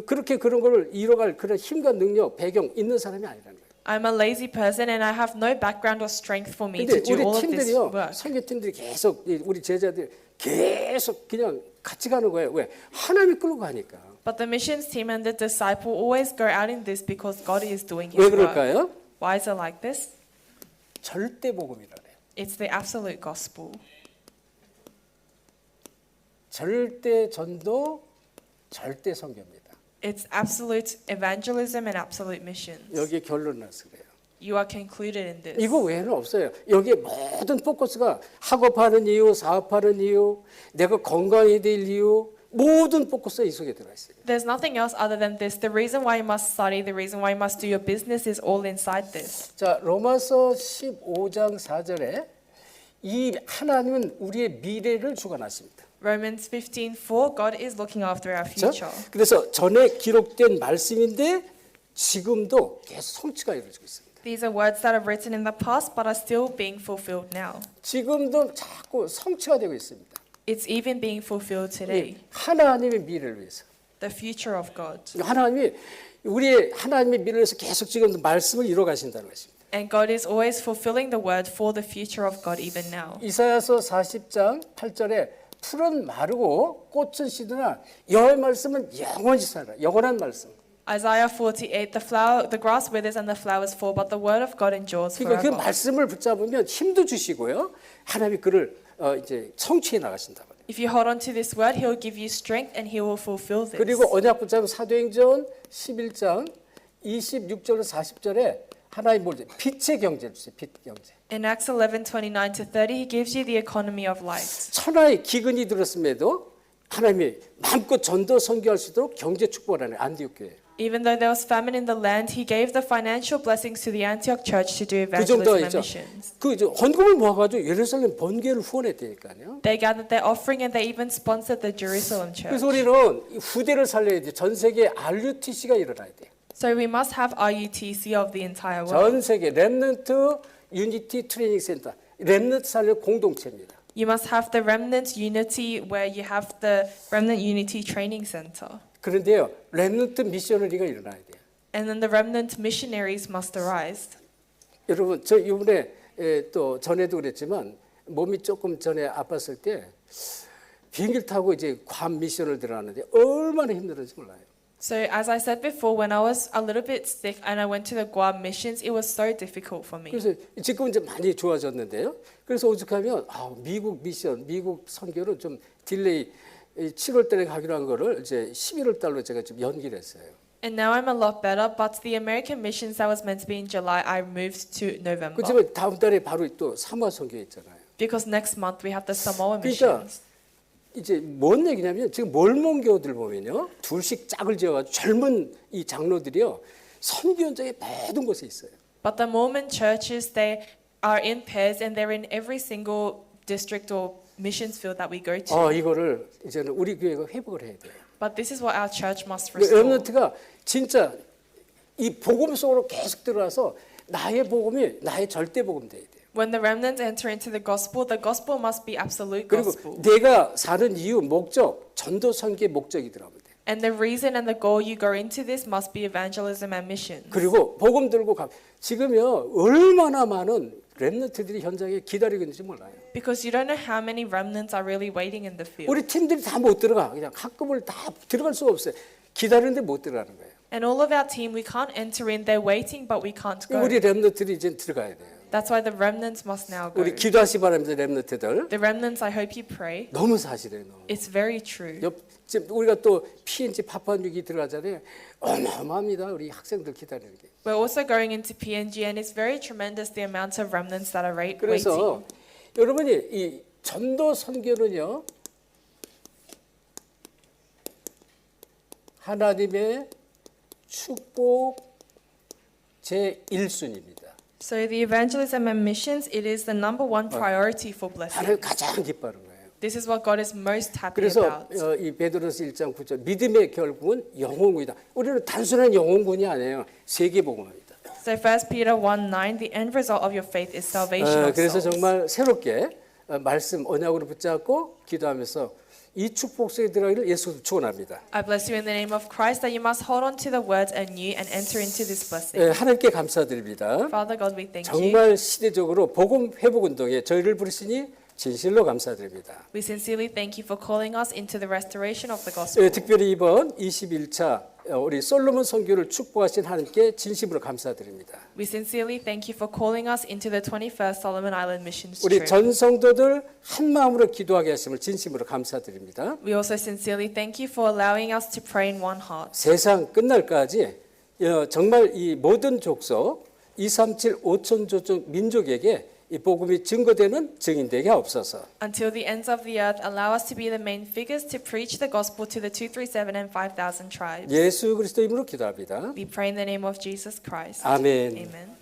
그렇게 그런 걸 이뤄갈 그런 힘과 능력, 배경 있는 사람이 아니라는 거예요. I'm a lazy person and I have no background or strength for me to 근데 do 우리 all of this 팀들이요, work. 선교팀들이 계속 우리 제자들 계속 그냥 같이 가는 거예요. 왜? 하나님이 끌고 가니까. But the missions team and the disciple always go out in this because God is doing 왜 His work. 그럴까요? Why is it like this? 절대 복음이라네요. It's the absolute gospel. 절대 전도, 절대 선교입니다. It's absolute evangelism and absolute missions. 여기 결론 나서 그래요. You are concluded in this. 이거 외에는 없어요. 여기에 모든 포커스가 학업하는 이유, 사업하는 이유, 내가 건강해야 될 이유, 모든 포커스가 이 속에 들어가 있어요. There's nothing else other than this. The reason why you must study, the reason why you must do your business is all inside this. 자, 로마서 15장 4절에 이 하나님은 우리의 미래를 주관하십니다. Romans 15:4, God is looking after our 그렇죠? future. 그래서 전에 기록된 말씀인데 지금도 계속 성취가 이루어지고 있습니다. These are words that are written in the past but are still being fulfilled now. 지금도 자꾸 성취가 되고 있습니다. It's even being fulfilled today. 하나님의 미래를 위해서. The future of God. 하나님이 우리의 하나님의 미래를 위해서 계속 지금도 말씀을 이루어 가신다는 것입니다. And God is always fulfilling the word for the future of God even now. 이사야서 40장 8절에 풀은 마르고 꽃은 시드나 여호와의 말씀은 영원히 살아. 영원한 말씀. Isaiah 48, the grass withers and the flowers fall, but the word of God endures 그러니까 그 forever. 말씀을 붙잡으면 힘도 주시고요. 하나님이 그를 이제 성취해 나가신다 말이에요. If you hold on to this word, He will give you strength and He will fulfill this. 그리고 언약 붙잡으면 사도행전 11장 26절로 40절에 하나님 뭘 빛의 경제를 주세요. 빛 경제. In Acts 11:29 to 30, He gives you the economy of light. 천하의 기근이 들었음에도 하나님이 마음껏 전도 선교할 수 있도록 경제 축복을 하는 안디옥 교회. Even though there was famine in the land, He gave the financial blessings to the Antioch church to do 그 정도가 evangelism and 있죠. missions. 그 이제 헌금을 모아가지고 예루살렘 번개를 후원했다니까요. They gathered their offering and they even sponsored the Jerusalem church. 그래서 우리는 이 후대를 살려야 돼. 전 세계 RUTC가 일어나야 돼. So we must have RUTC of the entire world. 전 세계 렘넌트 유니티 트레이닝 센터, 렘넌트 살려 공동체입니다. You must have the Remnant Unity where you have the Remnant Unity Training Center. 그런데요, 렘넌트 미셔너리가 일어나야 돼요. And then the remnant missionaries must arise. 여러분, 저 이번에 또 전에도 그랬지만 몸이 조금 전에 아팠을 때 비행기를 타고 이제 괌 미션을 들어가는데 얼마나 힘들었는지 몰라요. So as I said before, when I was a little bit sick and I went to the Guam missions, it was so difficult for me. 그래서 지금 이제 많이 좋아졌는데요. 그래서 오죽하면 미국 미션, 미국 선교를 좀 딜레이 7월 달에 가기로 한 거를 이제 11월 달로 제가 좀 연기를 했어요. And now I'm a lot better, but the American missions that was meant to be in July, I moved to November. 그렇지만 다음 달에 바로 또 사모아 선교 있잖아요. Because next month we have the Samoa 그러니까 missions. 이제 뭔 얘기냐면 지금 몰몬교들 보면요, 둘씩 짝을 지어가지고 젊은 이 장로들이요 선교 현장에 모든 곳에 있어요. But the Mormon churches, they are in pairs and they're in every single district or missions field that we go to. 이거를 이제는 우리 교회가 회복을 해야 돼요. But this is what our church must restore. 렘넌트가 진짜 이 복음 속으로 계속 들어와서 나의 복음이 나의 절대 복음 돼야 돼요. When the remnants enter into the gospel must be absolute 그리고 gospel. 내가 사는 이유, 목적, 전도 선교의 목적이 들어가면 돼. And the reason and the goal you go into this must be evangelism and mission. 그리고 복음 들고 가. 지금요 얼마나 많은 렘넌트들이 현장에 기다리고 있는지 몰라요. Because you don't know how many remnants are really waiting in the field. 우리 팀들이 다 못 들어가. 그냥 학급을 다 들어갈 수가 없어요. 기다리는데 못 들어가는 거예요. And all of our team, we can't enter in. They're waiting, but we can't go. 우리 렘넌트들이 이제 들어가야 돼요. That's why the remnants must now go. 우리 기도하시 바랍니다, 렘넌트들. The remnants, I hope you pray. 너무 사실이에요. 너무. It's very true. 지금 우리가 또 PNG 파파뉴기 들어가잖아요. 어마어마합니다. 우리 학생들 기다리는 게. We're also going into PNG, and it's very tremendous the amount of remnants that are waiting. 그래서 여러분이 이 전도 선교는요 하나님의 축복 제 1순위입니다. So the evangelism and missions, it is the number one priority for blessing. 하나님 가장 기뻐하는 거예요. This is what God is most happy 그래서 about. 이 베드로서 1장 9절 믿음의 결국은 영혼군이다. 우리는 단순한 영혼군이 아니에요. 세계복음입니다. So 1 Peter 1:9, the end result of your faith is salvation of 그래서 souls. 정말 새롭게 말씀 언약으로 붙잡고 기도하면서 이 축복 속에 들어가기를 예수 축원합니다. I bless you in the name of Christ that you must hold on to the word anew and enter into this blessing. 하나님께 감사드립니다. Father God, we thank you. 정말 시대적으로 복음 회복 운동에 저희를 부르시니 진실로 감사드립니다. We sincerely thank you for calling us into the restoration of the gospel. 특별히 이번 21차 우리 솔로몬 선교를 축복하신 하나님께 진심으로 감사드립니다. We sincerely thank you for calling us into the 21st Solomon Island missions 우리 trip. 전 성도들 한 마음으로 기도하게 하심을 진심으로 감사드립니다. We also sincerely thank you for allowing us to pray in one heart. 세상 끝날까지 정말 이 모든 족속 237 5천 조족 민족에게 이 복음이 증거되는 증인되게 하옵소서. Until the ends of the earth, allow us to be the main figures to preach the gospel to the 237 and 5,000 tribes. 예수 그리스도 이름으로 기도합니다. We pray in the name of Jesus Christ. 아멘. Amen.